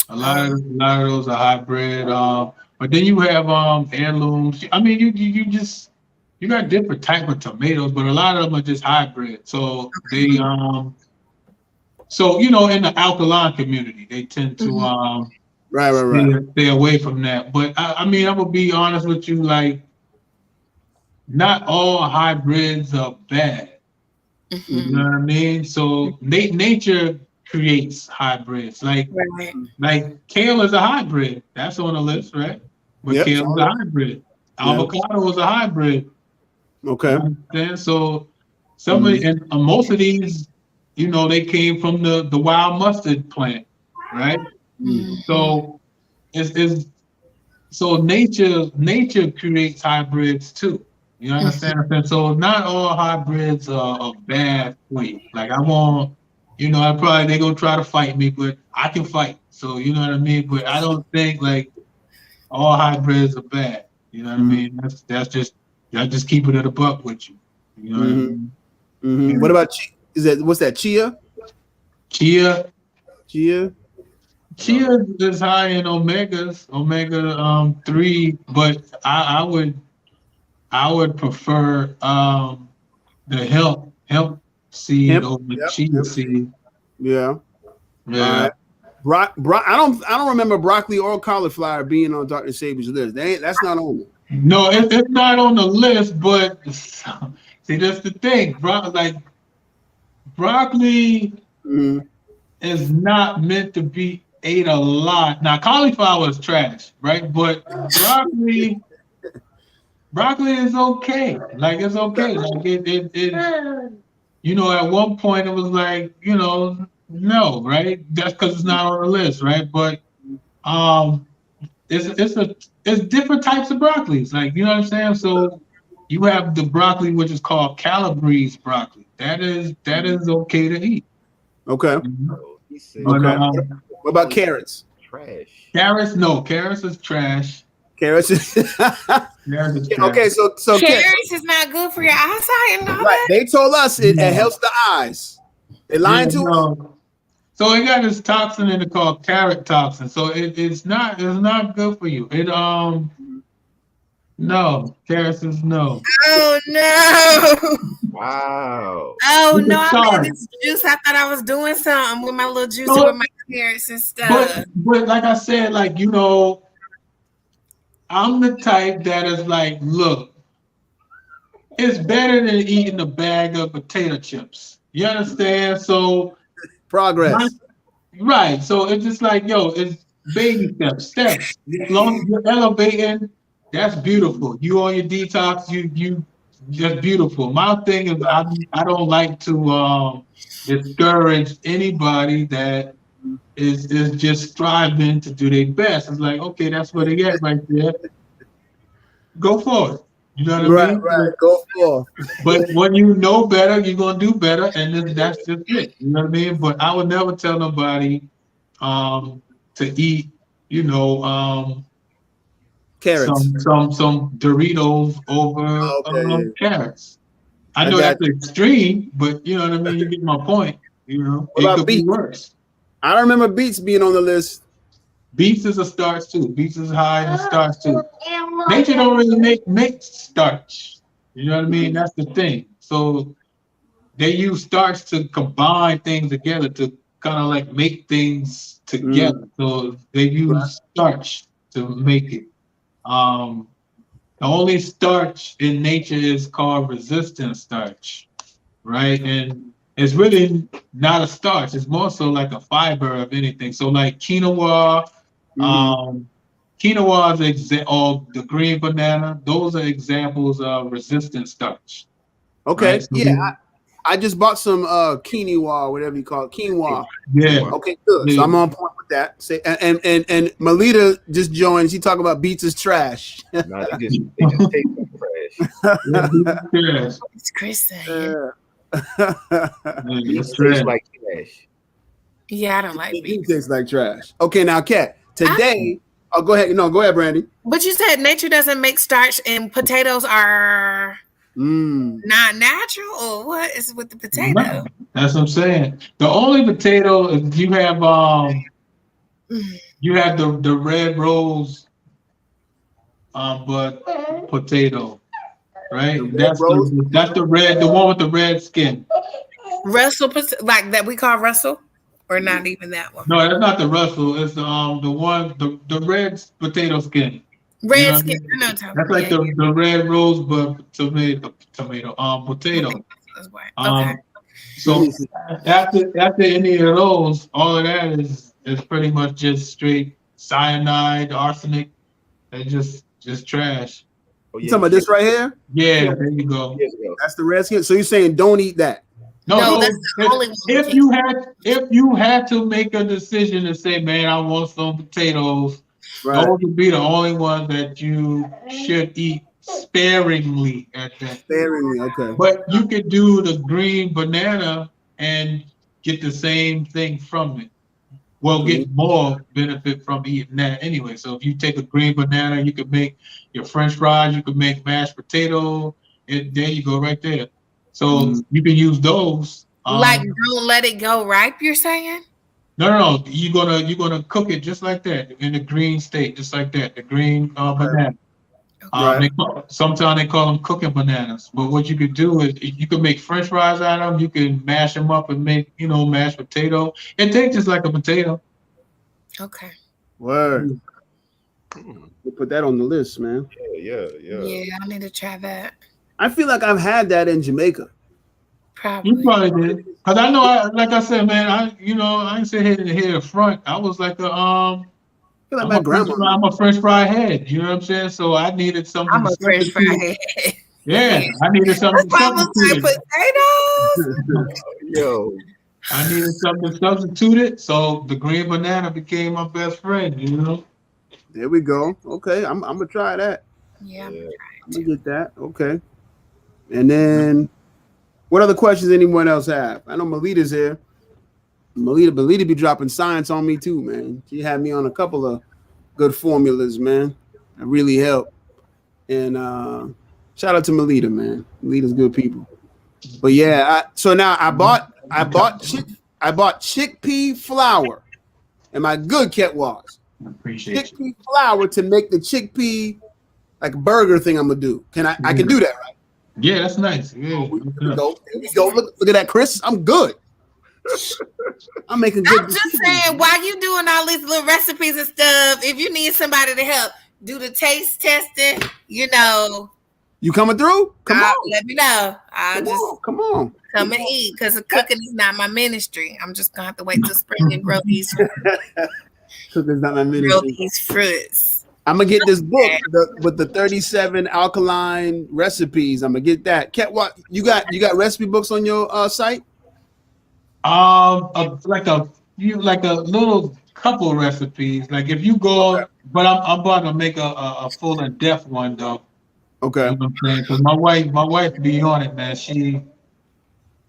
A lot of those are hybrid. But then you have heirlooms. I mean, you just you got different type of tomatoes, but a lot of them are just hybrid. So they so you know in the alkaline community they tend to Right. stay away from that. But I mean, I'm gonna be honest with you, like not all hybrids are bad. You know what I mean? So nature creates hybrids. Like kale is a hybrid. That's on the list, right? But kale is a hybrid. Avocado is a hybrid. Okay. You understand? So and most of these, you know, they came from the wild mustard plant, right? So it's so nature creates hybrids too. You understand? So not all hybrids are bad for you. Like I won't, you know, they gonna try to fight me, but I can fight. So you know what I mean. But I don't think like all hybrids are bad. You know what I mean? That's just keep it at a buck with you. You know what I mean? What about what's that? Chia is high in omegas, omega 3, but I would prefer the hemp seed over chia seed. Yeah. I don't remember broccoli or cauliflower being on Dr. Sabi's list. That's not on there. No, it's not on the list, but see that's the thing. Broccoli is not meant to be ate a lot. Now cauliflower is trash, right? But broccoli is okay. Like it's okay. Like it you know, at one point it was like, you know, no, right? That's because it's not on the list, right? But it's different types of broccolis. Like, you know what I'm saying? So you have the broccoli which is called Calabrese broccoli. That is okay to eat. Okay. But, what about carrots? Trash. Carrots is trash. Carrots is okay. So carrots is not good for your eyesight and all that. They told us it helps the eyes. They lying to us. So it got this toxin in it called carrot toxin. So it's not good for you. It no, carrots is no. Oh no! Wow. Oh no! I made this juice. I thought I was doing something with my little juice with my carrots and stuff. But like I said, like you know, I'm the type that is like, look, it's better than eating a bag of potato chips. You understand? So progress. Right. So it's just like, yo, it's baby steps. As long as you're elevating, that's beautiful. You on your detox, you just beautiful. My thing is I don't like to discourage anybody that is just striving to do their best. It's like, okay, that's what they get right there. Go for it. You know what I mean? Right. Go for it. But when you know better, you're gonna do better, and then that's just it. You know what I mean? But I would never tell nobody to eat, you know, carrots, some Doritos over carrots. I know that's extreme, but you know what I mean. You get my point. You know, it could be worse. I don't remember beets being on the list. Beets is a starch too. Beets is high in starch too. Nature don't really make starch. You know what I mean? That's the thing. So they use starch to combine things together to kind of like make things together. So they use starch to make it. The only starch in nature is called resistant starch, right? And it's really not a starch. It's more so like a fiber of anything. So like quinoa, quinoa is or the green banana. Those are examples of resistant starch. Okay, right? So I just bought some quinoa, whatever you call it, quinoa. Yeah. Okay, good. Yeah. So I'm on point with that. Say and Melita just joined. She talking about beets is trash. No, they just take trash. It's Chris. It tastes like trash. Yeah, I don't like beets. It tastes like trash. Okay, now Khet, today Oh, go ahead. No, go ahead, Brandy. But you said nature doesn't make starch, and potatoes are not natural, or what is with the potato? That's what I'm saying. The only potato is you have the red rose but potato, right? That's the red, the one with the red skin. Russell, like that we call Russell, or not even that one. No, that's not the Russell. It's the one the red potato skin. Red skin. I mean? That's like the red rose but tomato potato. Okay. So after any of those, all of that is pretty much just straight cyanide, arsenic, and just trash. Oh, yeah. You talking about this right here? Yeah, there you go. That's the red skin. So you're saying don't eat that? No, that's the only one. If you had to make a decision to say, man, I want some potatoes, right, those would be the only ones that you should eat sparingly at that. Sparingly, okay. But you could do the green banana and get the same thing from it. Well, get more benefit from eating that anyway. So if you take a green banana, you could make your French fries, you could make mashed potato, and there you go right there. So you can use those. Like don't let it go ripe, you're saying? No. You're gonna cook it just like that in the green state, just like that. The green banana. Right. Sometimes they call them cooking bananas. But what you could do is you can make French fries out of them. You can mash them up and make mashed potato. It tastes just like a potato. Okay. Word. We'll put that on the list, man. Yeah. Yeah, I need to try that. I feel like I've had that in Jamaica. Probably. You probably did. Because I know, like I said, man, I ain't sit here the front. I was like I'm a French fry head. You know what I'm saying? So I needed something. I'm a French fry head. Yeah, I needed something. Potatoes. Yo. I needed something substituted. So the green banana became my best friend. You know. There we go. Okay, I'm gonna try that. Yeah, I'm gonna get that. Okay. And then, what other questions anyone else have? I know Melita's here. Melita be dropping science on me too, man. She had me on a couple of good formulas, man. That really helped. And shout out to Melita, man. Melita's good people. But yeah, so now I bought chickpea flour. Am I good, Khet Waas? Appreciate chickpea flour to make the chickpea like burger thing I'm gonna do. I can do that, right? Yeah, that's nice. Yeah. Here we go. Look at that, Chris. I'm good. I'm making good. I'm just saying, while you doing all these little recipes and stuff, if you need somebody to help do the taste testing, you coming through? Come on, let me know. Come on, come and eat, because cooking is not my ministry. I'm just gonna have to wait till spring and grow these. Cooking's not my ministry. Grow these fruits. I'm gonna get this book with the 37 alkaline recipes. I'm gonna get that. Khet, what you got recipe books on your site? Like a little couple recipes. Like if you go, but I'm about to make a full in depth one though. Okay. You know what I'm saying? Because my wife be on it, man. She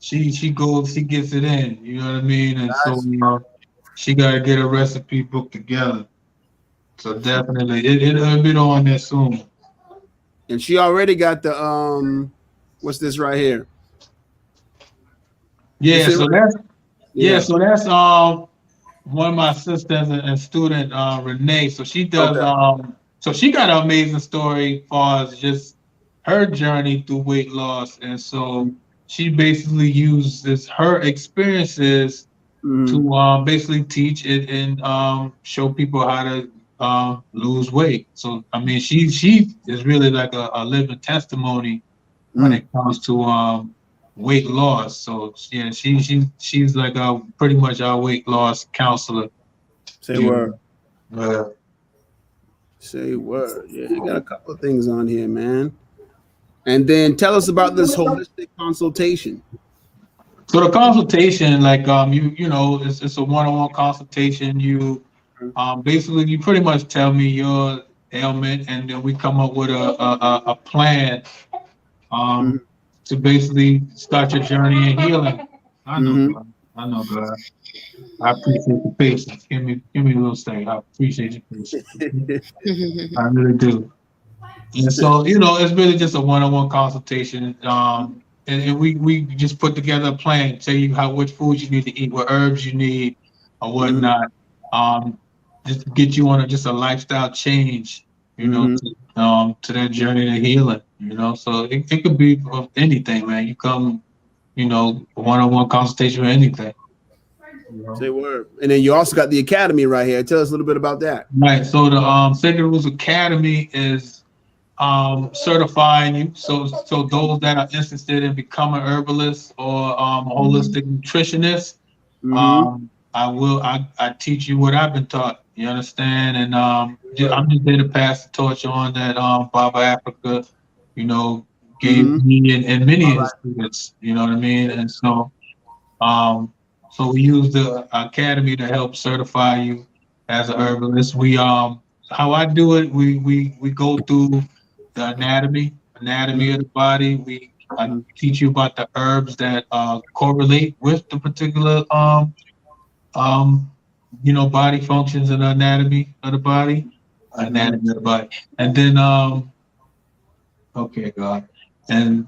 gets it in. You know what I mean? And so she gotta get a recipe book together. So definitely, it'll be on there soon. And she already got the what's this right here? Yeah, so that's one of my sisters and student Renee. So she does so she got an amazing story as far as just her journey through weight loss, and so she basically uses her experiences to basically teach it and show people how to lose weight. So I mean, she is really like a living testimony when it comes to weight loss. So yeah, she's like pretty much our weight loss counselor. Say word. Say word. Yeah, you got a couple of things on here, man. And then tell us about this holistic consultation. So the consultation, like it's a one-on-one consultation. You basically you pretty much tell me your ailment, and then we come up with a plan to basically start your journey in healing. I know. I know, God. I appreciate the patience. Give me a little second. I appreciate your patience. I really do. And so, it's really just a one-on-one consultation. And we just put together a plan, tell you which foods you need to eat, what herbs you need, or whatnot. Just to get you on just a lifestyle change, to that journey to healing. So it could be of anything, man. You come, one-on-one consultation or anything. Say word. And then you also got the academy right here. Tell us a little bit about that. Right. So the Sacred Rules Academy is certifying you. So those that are interested in becoming herbalist or holistic nutritionist, I teach you what I've been taught. You understand? And I'm just there to pass the torch on that Baba Africa, gave me and many of his students. You know what I mean? And so we use the academy to help certify you as a herbalist. How I do it, we go through the anatomy of the body. I teach you about the herbs that correlate with the particular body functions and anatomy of the body. And then okay, God. And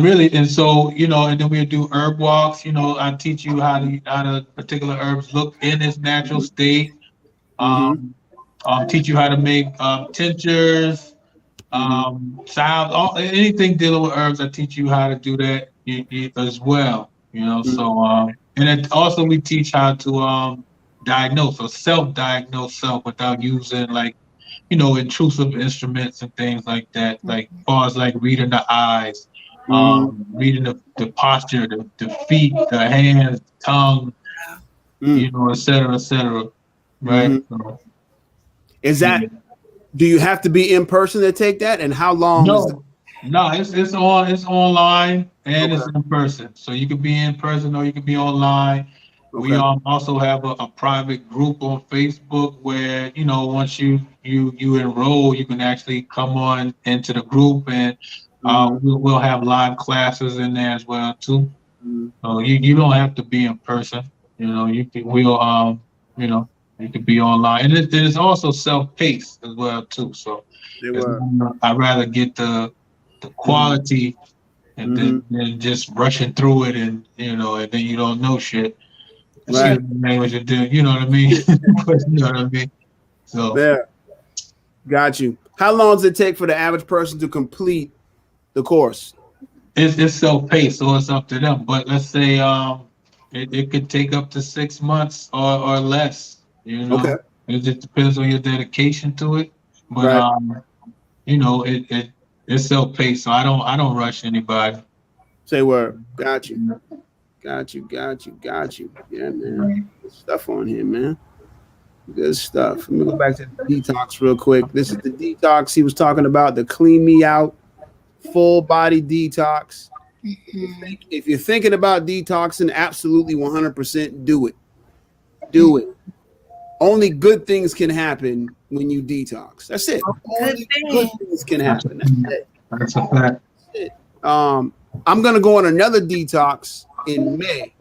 really, and so, and then we do herb walks. I teach you how to particular herbs look in its natural state. Teach you how to make tinctures, salve, anything dealing with herbs. I teach you how to do that as well. So and then also we teach how to diagnose or self-diagnose self without using intrusive instruments and things like that. Like as far as reading the eyes. Reading the posture, the feet, the hands, tongue, et cetera, et cetera. Right. So, is that? Do you have to be in person to take that? And how long? No, it's online and it's in person. So you could be in person or you could be online. Okay. We also have a private group on Facebook where once you enroll, you can actually come on into the group and. We'll have live classes in there as well too. So you don't have to be in person. You can be online, and it's also self-paced as well too. So I'd rather get the quality and then just rushing through it, and and then you don't know shit. Right. What you do, you know what I mean? You know what I mean? So there. Got you. How long does it take for the average person to complete the course? It's self-paced, so it's up to them. But let's say it could take up to 6 months or less. Okay. It just depends on your dedication to it. But it's self-paced, so I don't rush anybody. Say word. Got you. Yeah, man. Good stuff on here, man. Good stuff. Let me go back to the detox real quick. This is the detox he was talking about, the clean me out. Full body detox. If you're thinking about detoxing, absolutely 100% do it. Do it. Only good things can happen when you detox. That's it. Only good things can happen. That's it. That's a fact. I'm gonna go on another detox in May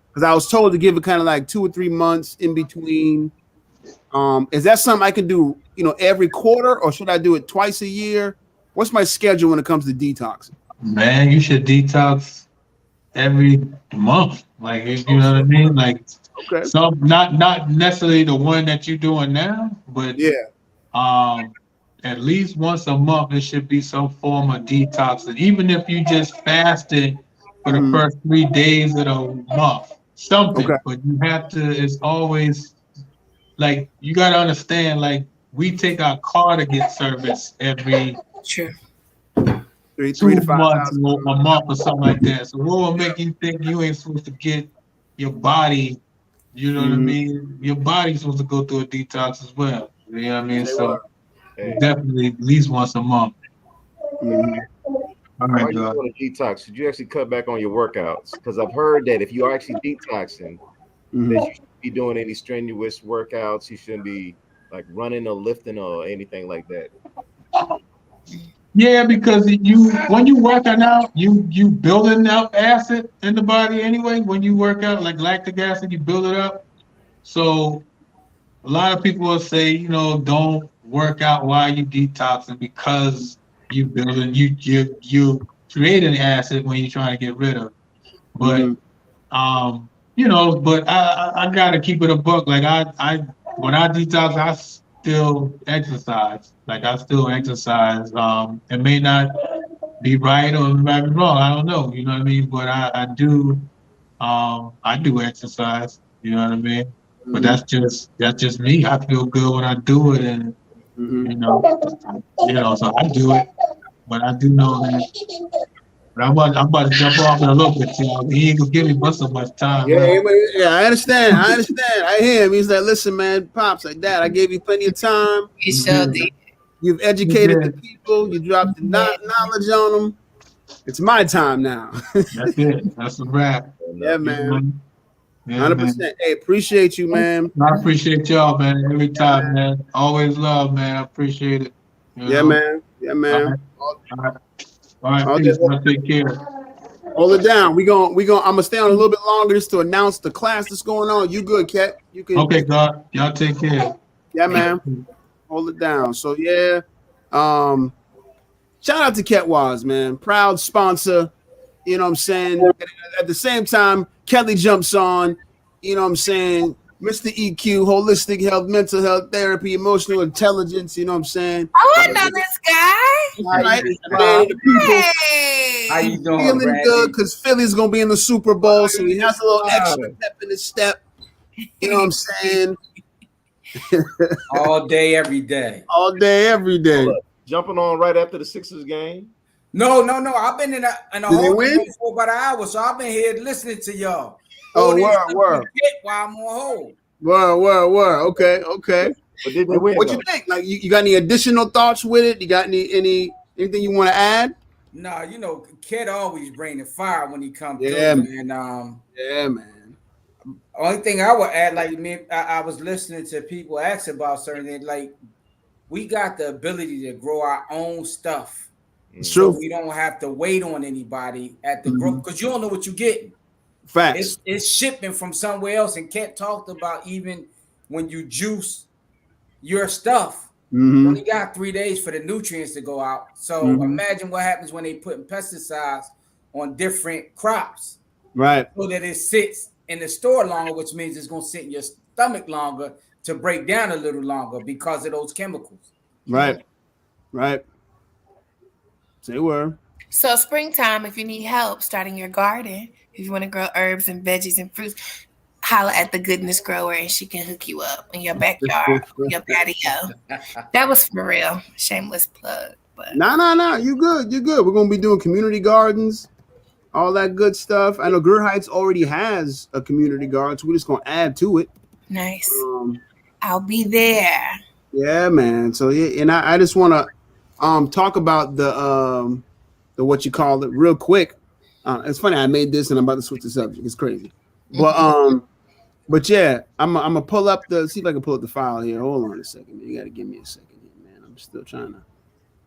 because I was told to give it kind of like 2 or 3 months in between. Is that something I can do, every quarter, or should I do it twice a year? What's my schedule when it comes to detoxing? Man, you should detox every month. You know what I mean? Some not necessarily the one that you're doing now, but at least once a month it should be some form of detox. And even if you just fasted for the first 3 days of the month, something. Okay. But you have to. It's always you got to understand. We take our car to get service every. Sure. 3 to 5 months, a month or something like that. So what will make you think you ain't supposed to get your body, you know what I mean? Your body's supposed to go through a detox as well. You know what I mean? So definitely at least once a month. All right, why you doing a detox? Should you actually cut back on your workouts? Because I've heard that if you are actually detoxing, that you shouldn't be doing any strenuous workouts. You shouldn't be running or lifting or anything like that. Yeah, because when you working out, you building up acid in the body anyway. When you work out, like lactic acid, you build it up. So a lot of people will say, don't work out while you detoxing because you creating acid when you're trying to get rid of. But but I gotta keep it a buck. Like I when I detox, I still exercise. Like I still exercise. It may not be right or it might be wrong. I don't know. You know what I mean? But I do exercise. You know what I mean? But that's just me. I feel good when I do it, and you know, so I do it. But I do know that. But I'm about to jump off in a little bit, y'all. He ain't gonna give me but so much time. Yeah, yeah, I understand. I hear him. He's like, listen, man, pops, like that. I gave you plenty of time. You sure did. You've educated the people. You dropped the knowledge on them. It's my time now. That's it. That's a wrap. Yeah, man. 100%. Hey, appreciate you, man. I appreciate y'all, man. Every time, man. Always love, man. I appreciate it. Yeah, man. Yeah, man. All right. Peace. Take care. Hold it down. I'm gonna stay on a little bit longer just to announce the class that's going on. You good, Khet? You can. Okay, God. Y'all take care. Yeah, man. Hold it down. So yeah. Shout out to Khet Waas, man. Proud sponsor. You know what I'm saying? At the same time, Kelly jumps on, you know what I'm saying? Mr. EQ, holistic health, mental health, therapy, emotional intelligence, you know what I'm saying? Oh, I know this guy. Right? Hey. How you doing, feeling Brandy? good because Philly's going to be in the Super Bowl, so he has a little extra pep in his step. You know what I'm saying? All day, every day. All day, every day. Jumping on right after the Sixers game. No. I've been in a Did they hole win? for about an hour, so I've been here listening to y'all. Oh, word. While I'm on hold. Word. Okay. But did they win? What you think? Like, you got any additional thoughts with it? You got anything you want to add? Nah, Khet always bring the fire when he comes through. And yeah, man. Only thing I would add, like I was listening to people ask about certain things, like we got the ability to grow our own stuff. It's true. So we don't have to wait on anybody at the grow because you don't know what you're getting. Facts. It's shipping from somewhere else. And Khet talked about even when you juice your stuff, you only got 3 days for the nutrients to go out. So imagine what happens when they put pesticides on different crops. Right. So that it sits in the store longer, which means it's going to sit in your stomach longer to break down a little longer because of those chemicals. Right. Say word. So springtime, if you need help starting your garden, if you want to grow herbs and veggies and fruits, holla at the Goodness Grower and she can hook you up in your backyard, your patio. That was for real. Shameless plug. But No. You good. We're gonna be doing community gardens, all that good stuff. I know Greer Heights already has a community garden, so we're just gonna add to it. nice. I'll be there. Yeah, man. So yeah, and I just wanna talk about the what you call it real quick. It's funny, I made this and I'm about to switch the subject. It's crazy. But yeah, I'm gonna pull up see if I can pull up the file here. Hold on a second. You gotta give me a second here, man. I'm still trying to,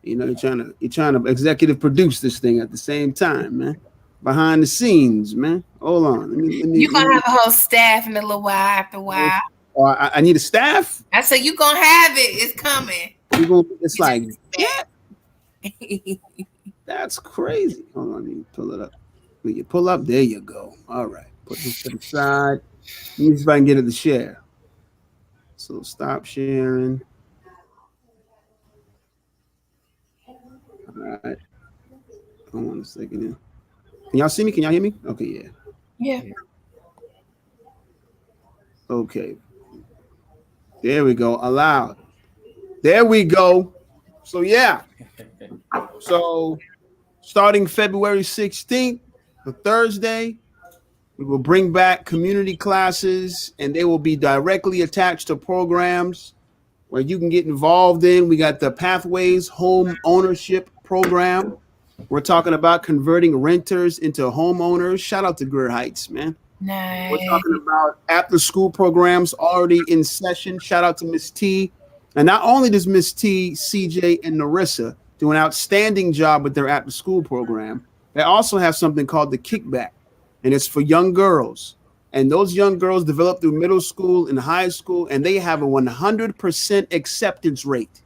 you're trying to executive produce this thing at the same time, man. Behind the scenes, man. Hold on. You're gonna have a whole staff in a little while after a while. Oh, I need a staff. I said you're gonna have it. It's coming. It's like that's crazy. Hold on, let me pull it up. When you pull up, there you go. All right. Put this to the side. Let me see if I can get it to share. So stop sharing. All right. Hold on a second here. Can y'all see me? Can y'all hear me? Okay, Yeah. Okay. There we go. Allowed. There we go. So yeah. So starting February 16th, the Thursday, we will bring back community classes and they will be directly attached to programs where you can get involved in. We got the Pathways Home Ownership Program. We're talking about converting renters into homeowners. Shout out to Greer Heights, man. Nice. We're talking about after school programs already in session. Shout out to Miss T. And not only does Miss T, CJ, and Narissa do an outstanding job with their after school program. They also have something called the Kickback, and it's for young girls. And those young girls develop through middle school and high school, and they have a 100% acceptance rate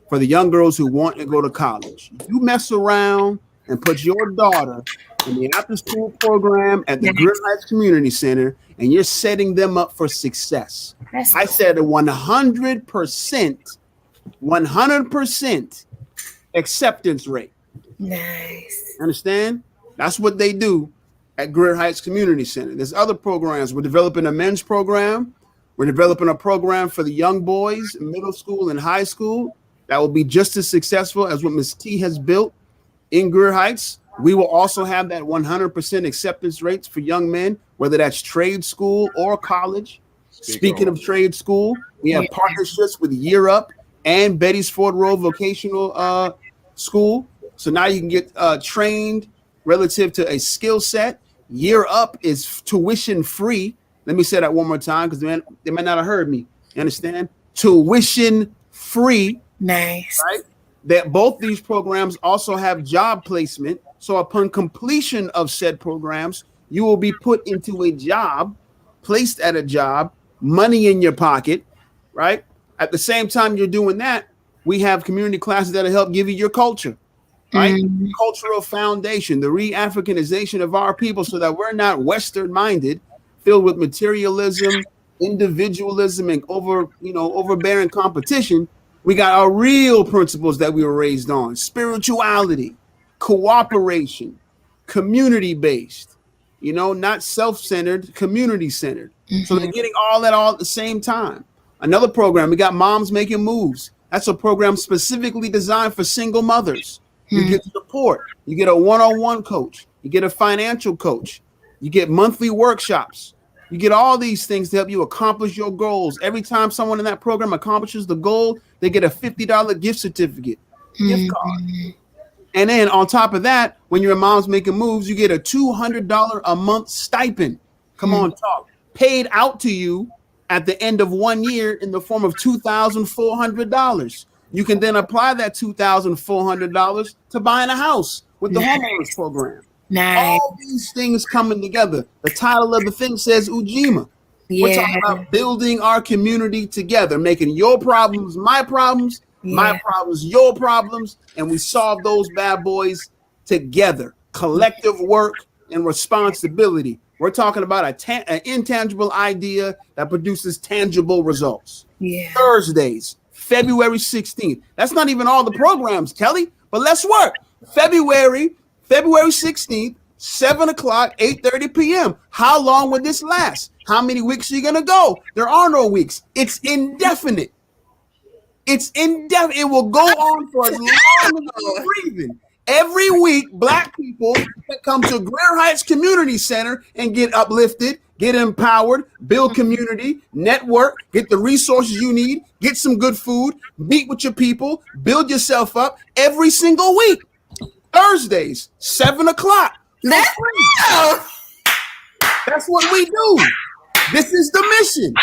for the young girls who want to go to college. You mess around and put your daughter in the after school program at the Greer Heights Community Center, and you're setting them up for success. I said a 100% acceptance rate. Nice. Understand? That's what they do at Greer Heights Community Center. There's other programs. We're developing a men's program. We're developing a program for the young boys in middle school and high school that will be just as successful as what Ms. T has built in Greer Heights. We will also have that 100% acceptance rates for young men, whether that's trade school or college. Speaking of trade school, we have partnerships with Year Up and Betty's Ford Road Vocational School. So now you can get trained relative to a skill set. Year Up is tuition free. Let me say that one more time because they might not have heard me. You understand? Tuition free. Nice. Right? That both these programs also have job placement. So upon completion of said programs, you will be put into a job, placed at a job, money in your pocket, right? At the same time you're doing that, we have community classes that'll help give you your culture, right? Cultural foundation, the re-Africanization of our people so that we're not Western minded, filled with materialism, individualism, and overbearing competition. We got our real principles that we were raised on: spirituality, cooperation, community-based, not self-centered, community-centered. So they're getting all that all at the same time. Another program, we got Moms Making Moves. That's a program specifically designed for single mothers. You get support. You get a one-on-one coach. You get a financial coach. You get monthly workshops. You get all these things to help you accomplish your goals. Every time someone in that program accomplishes the goal, they get a $50 gift certificate, gift card. And then on top of that, when you're in Moms Making Moves, you get a $200 a month stipend. Come on, talk. Paid out to you at the end of 1 year in the form of $2,400. You can then apply that $2,400 to buying a house with the homeowners program. Nice. All these things coming together. The title of the thing says Ujima. We're talking about building our community together, making your problems my problems, my problems your problems, and we solve those bad boys together. Collective work and responsibility. We're talking about an intangible idea that produces tangible results. Thursdays, February 16th. That's not even all the programs, Kelly, but let's work. February 16th, 7 o'clock, 8:30 p.m. How long will this last? How many weeks are you going to go? There are no weeks. It's indefinite. It will go on for as long as you're breathing. Every week, Black people can come to Greer Heights Community Center and get uplifted, get empowered, build community, network, get the resources you need, get some good food, meet with your people, build yourself up every single week. Thursdays, 7 o'clock. Let's go. That's what we do. This is the mission.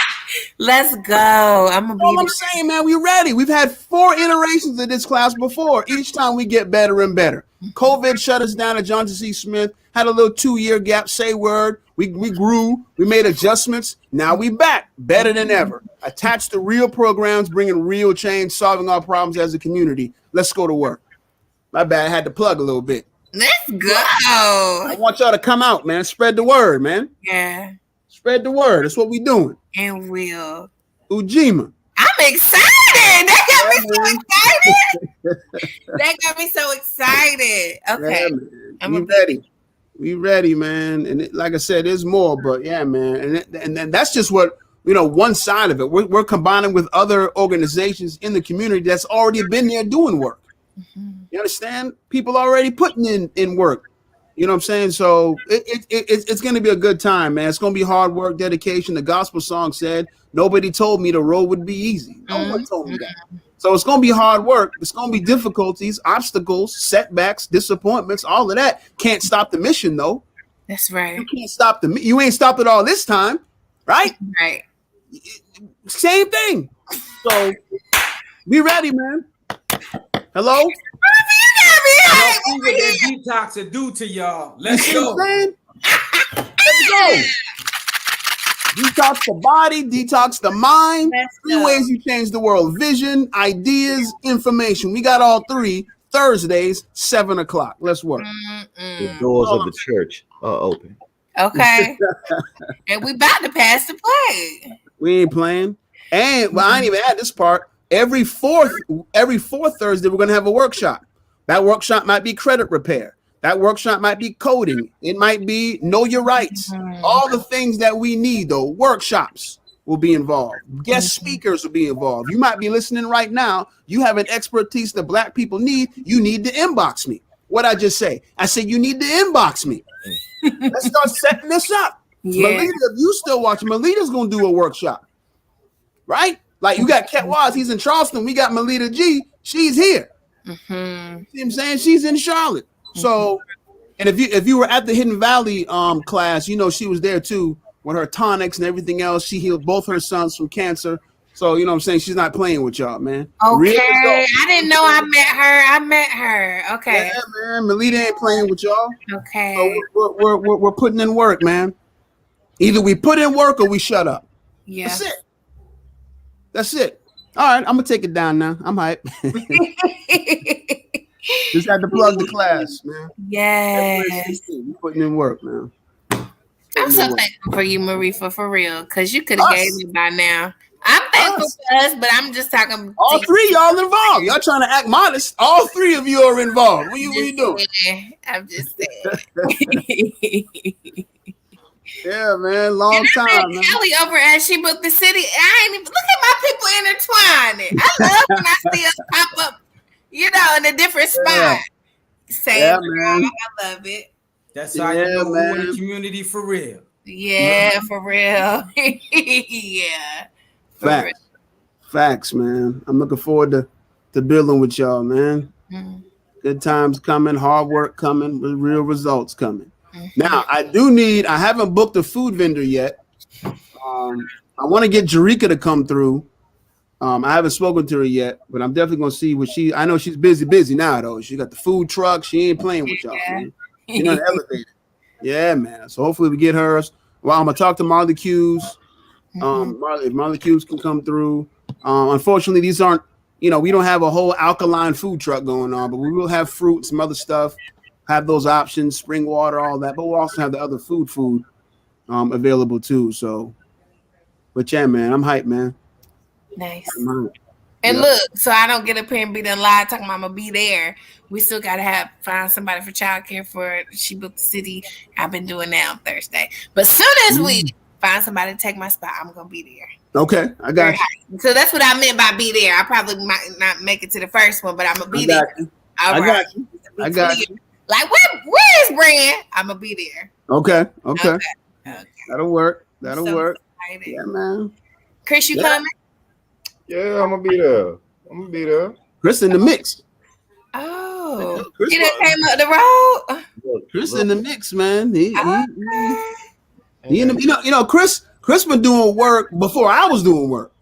Let's go. All I'm saying, man, we ready. We've had 4 iterations of this class before. Each time we get better and better. COVID shut us down at Johnson C. Smith. Had a little 2-year gap. Say word. We grew. We made adjustments. Now we back better than ever. Attached to real programs, bringing real change, solving our problems as a community. Let's go to work. My bad. I had to plug a little bit. Let's go. I want y'all to come out, man. Spread the word, man. Yeah. Spread the word. That's what we doing. And will. Ujima. I'm excited. That got me so excited. That got me so excited. Okay. Yeah, we ready. We ready, man. And like I said, there's more, but yeah, man. And that's just what, one side of it. We're combining with other organizations in the community that's already been there doing work. You understand? People already putting in work. You know what I'm saying? So it's going to be a good time, man. It's going to be hard work, dedication. The gospel song said, nobody told me the road would be easy. No one told me that. So it's going to be hard work. It's going to be difficulties, obstacles, setbacks, disappointments, all of that. Can't stop the mission, though. That's right. You can't stop you ain't stopped it all this time, right? Right. Same thing. So be ready, man. Hello? Y'all see what that detox will do to y'all. Let's go. Let's go. Detox the body, detox the mind. Three ways you change the world: vision, ideas, information. We got all three. Thursdays, 7 o'clock. Let's work. The doors of the church are open. Okay. And we about to pass the plate. We ain't playing. And well, I ain't even at this part. Every fourth Thursday, we're gonna have a workshop. That workshop might be credit repair. That workshop might be coding. It might be know your rights. All the things that we need, though. Workshops will be involved. Guest speakers will be involved. You might be listening right now. You have an expertise that Black people need. You need to inbox me. What I just say? I said you need to inbox me. Let's start setting this up. Yeah. Melita, if you still watching, Melita's gonna do a workshop, right? Like you got Khet Waas, he's in Charleston. We got Melita G. She's here. See what I'm saying? She's in Charlotte. So, and if you were at the Hidden Valley class, you know she was there too with her tonics and everything else. She healed both her sons from cancer. So you know what I'm saying, she's not playing with y'all, man. Okay, I didn't know I met her. Okay, yeah, man. Melita ain't playing with y'all. Okay, so we're putting in work, man. Either we put in work or we shut up. Yeah, That's it. All right, I'm gonna take it down now. I'm hype. Just had to plug the class, man. Yes, we're putting in work, man. I'm so thankful for you, Marifa, for real, because you could have gave me by now. I'm thankful for us, but I'm just talking. All three y'all involved. Y'all trying to act modest. All three of you are involved. What you doing? I'm just saying. Yeah, man. Long time, man. Kelly over at She Booked the City. I ain't even look at my people intertwining. I love when I see us pop up, you know, in a different spot. Yeah, man. I love it. That's how you know we're in the community for real. Yeah, for real. Yeah. Facts, man. I'm looking forward to building with y'all, man. Good times coming, hard work coming, with real results coming. Now, I haven't booked a food vendor yet. I want to get Jerika to come through. I haven't spoken to her yet, but I'm definitely going to see what I know she's busy now, though. She got the food truck. She ain't playing with y'all, man. You know, the elevator. Yeah, man. So hopefully we get hers. Well, I'm going to talk to Marley Q's. If Marley Q's can come through. Unfortunately, these aren't, we don't have a whole alkaline food truck going on, but we will have fruit, some other stuff. Have those options, spring water, all that, but we'll also have the other food available too. So, but yeah, man, I'm hyped, man. Nice. And look, so I don't get up here and be the lie talking about I'm gonna be there. We still gotta find somebody for childcare for She Booked the City. I've been doing that on Thursday, but soon as we find somebody to take my spot, I'm gonna be there. Okay, I got you. So that's what I meant by be there. I probably might not make it to the first one, but I'm gonna be there. I got you. I got you. Like where is Brand? I'm gonna be there. Okay. That'll work. Excited. Yeah, man. Chris, you coming? Yeah, I'm gonna be there. Chris in the mix. Oh, he done came up the road. Chris in the mix, man. Chris been doing work before I was doing work.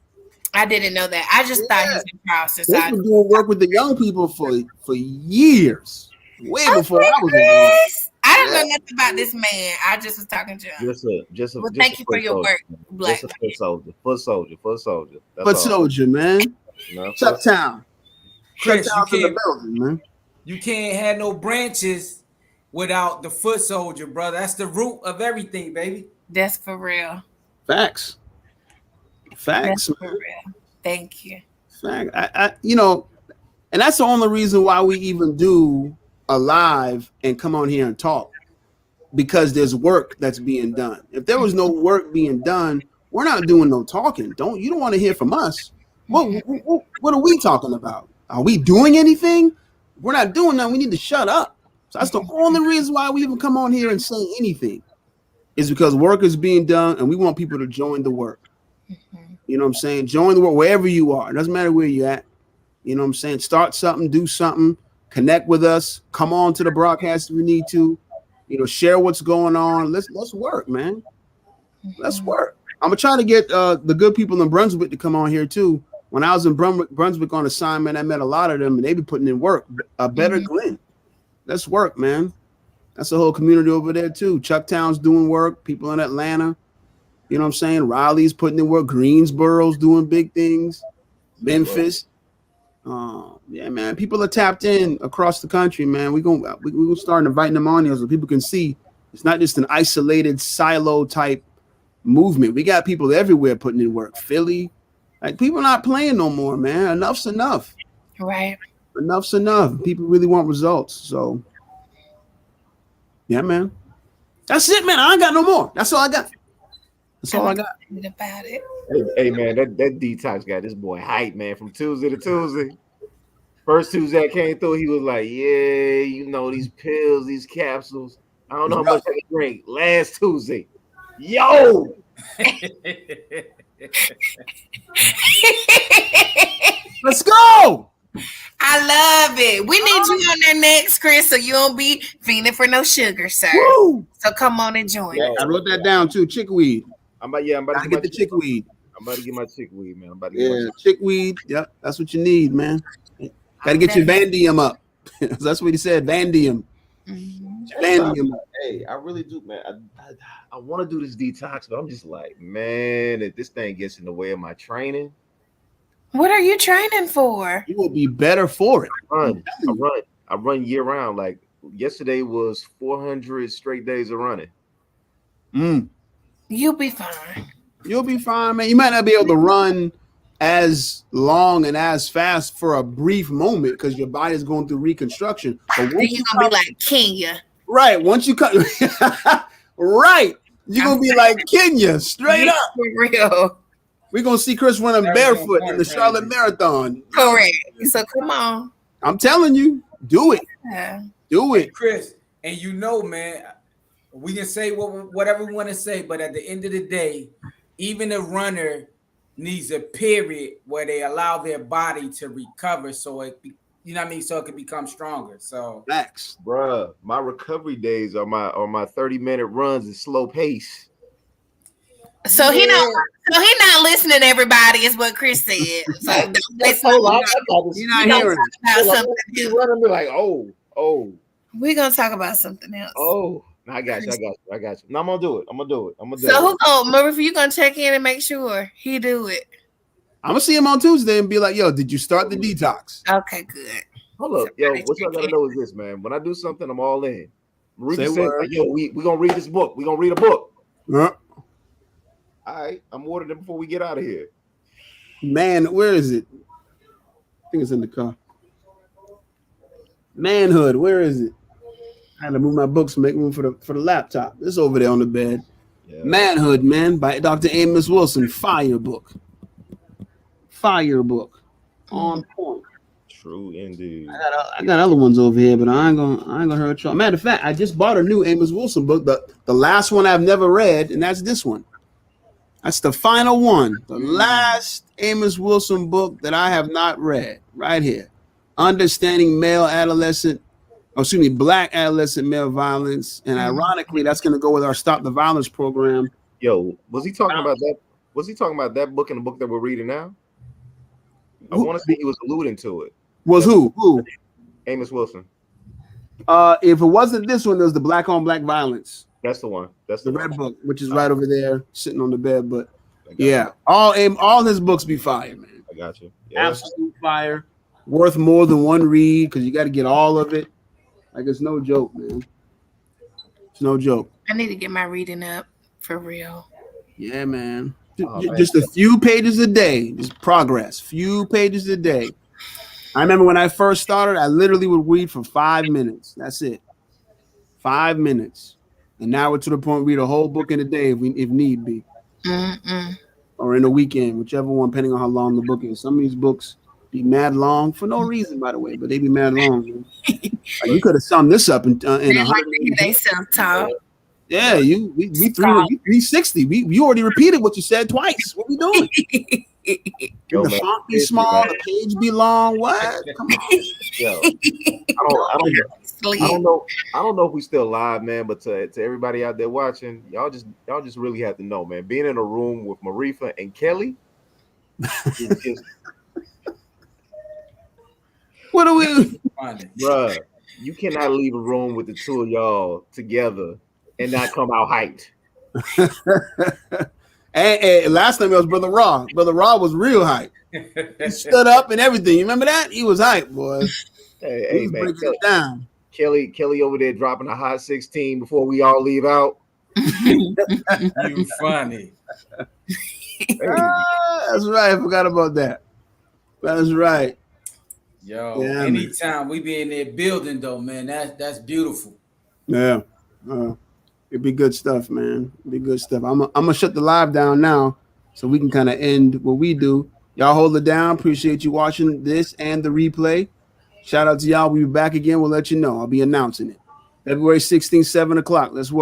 I didn't know that. I just thought he was in process. He's been doing work with the young people for years. Way before I was involved. I don't know nothing about this man. I just was talking to him. Thank you for your work, Black. Just a foot soldier. Foot soldier, man. Chucktown. Chris, Chucktown's in the building, man. You can't have no branches without the foot soldier, brother. That's the root of everything, baby. That's for real. Facts. That's for real. Thank you. Fact. And that's the only reason why we even do a live and come on here and talk, because there's work that's being done. If there was no work being done, we're not doing no talking. You don't want to hear from us. What are we talking about? Are we doing anything? We're not doing that. We need to shut up. So that's the only reason why we even come on here and say anything, is because work is being done and we want people to join the work. You know what I'm saying? Join the work wherever you are. It doesn't matter where you're at. You know what I'm saying? Start something, do something, connect with us, come on to the broadcast if we need to, share what's going on. Let's work, man. Let's work. I'm gonna try to get the good people in Brunswick to come on here too. When I was in Brunswick on assignment, I met a lot of them and they be putting in work. Better Glenn. Let's work, man. That's a whole community over there too. Chucktown's doing work. People in Atlanta. You know what I'm saying? Raleigh's putting in work. Greensboro's doing big things. Memphis. Yeah, man. People are tapped in across the country, man. We're gonna start inviting them on here so people can see it's not just an isolated silo type movement. We got people everywhere putting in work. Philly, like people not playing no more, man. Enough's enough. Right. Enough's enough. People really want results. So, yeah, man. That's it, man. I ain't got no more. That's all I got. That's all I got. About it. Hey man, that detox got this boy hype, man, from Tuesday to Tuesday. First Tuesday I came through, he was like, yeah, you know, these pills, these capsules. I don't know how much I can drink. Last Tuesday. Yo! Let's go. I love it. We need you on there next, Chris, so you don't be fiending for no sugar, sir. Woo! So come on and join. Yeah, I wrote that down too. Chickweed. I'm about to get the chickweed. I'm about to get my chickweed, man. I'm about to get my chickweed. Yep, that's what you need, man. Got to get your Vandium up. That's what he said, Vandium. Vandium. Hey, I really do, man. I want to do this detox, but I'm just like, man, if this thing gets in the way of my training. What are you training for? You will be better for it. I run year round. Like yesterday was 400 straight days of running. You'll be fine. You'll be fine, man. You might not be able to run as long and as fast for a brief moment because your body's going through reconstruction. But then you're gonna be like Kenya. Right. Once you cut right. You're gonna be like Kenya, straight up. For real. We're gonna see Chris running barefoot in the Charlotte Marathon. Correct. So come on. I'm telling you, do it. Yeah. Do it. Chris, and you know, man, we can say whatever we want to say, but at the end of the day, even a runner needs a period where they allow their body to recover, so it, you know what I mean, so it can become stronger. So, facts, bruh. My recovery days are my 30-minute runs at slow pace. So he not listening to everybody, is what Chris said. So don't listen. You're not hearing it. Running, be like, oh. We're gonna talk about something else. Oh. I got you. No, I'm gonna do it. So Murphy, you gonna check in and make sure he do it. I'm gonna see him on Tuesday and be like, yo, did you start the detox? Okay, good. Hold up, yo, what y'all gotta know is this, man. When I do something, I'm all in. Marika said, like, yo, we gonna read this book. We gonna read a book. All right, I'm ordering it before we get out of here. Man, where is it? I think it's in the car. Manhood, where is it? I had to move my books to make room for the laptop. It's over there on the bed. Yeah. Manhood, man, by Dr. Amos Wilson. Fire book. On point. True indeed. I got other ones over here, but I ain't gonna hurt y'all. Matter of fact, I just bought a new Amos Wilson book, the last one I've never read, and that's this one. That's the final one. The last Amos Wilson book that I have not read. Right here. Understanding Black adolescent male violence. And ironically, that's going to go with our Stop the Violence program. Yo, was he talking about that? Was he talking about that book in the book that we're reading now? I want to say he was alluding to it. Was who? Amos Wilson. If it wasn't this one, there's the Black on Black Violence. That's the one. That's the red book, which is right over there, sitting on the bed. But yeah, all his books be fire, man. I got you. Yeah. Absolute fire. Worth more than one read because you got to get all of it. Like, it's no joke, man. It's no joke. I need to get my reading up for real. Yeah, man. Just a few pages a day. Just progress. Few pages a day. I remember when I first started, I literally would read for 5 minutes. That's it. 5 minutes. And now we're to the point we read a whole book in a day if need be. Or in a weekend, whichever one, depending on how long the book is. Some of these books be mad long for no reason, by the way, but they be mad long. Like, you could have summed this up in 100 they self-taught. Yeah, we 360. You already repeated what you said twice. What we doing? The font be small, the page be long. What? Come on. Yo, I don't know if we still live, man. But to everybody out there watching, y'all just really have to know, man. Being in a room with Marifa and Kelly, is just what are we, bruh? you cannot leave a room with the two of y'all together and not come out hyped. and last time it was Brother Raw. Brother Raw was real hype. He stood up and everything. You remember that? He was hype, boy. Hey, man, breaking it down. Kelly over there dropping a hot 16 before we all leave out. You funny. That's right. I forgot about that. That's right. Yo, yeah, anytime we be in there building though, man, that's beautiful. Yeah. It'd be good stuff, man. It'd be good stuff. I'm gonna shut the live down now so we can kind of end what we do. Y'all hold it down. Appreciate you watching this and the replay. Shout out to y'all. We'll be back again. We'll let you know. I'll be announcing it. February 16th, 7 o'clock. Let's work.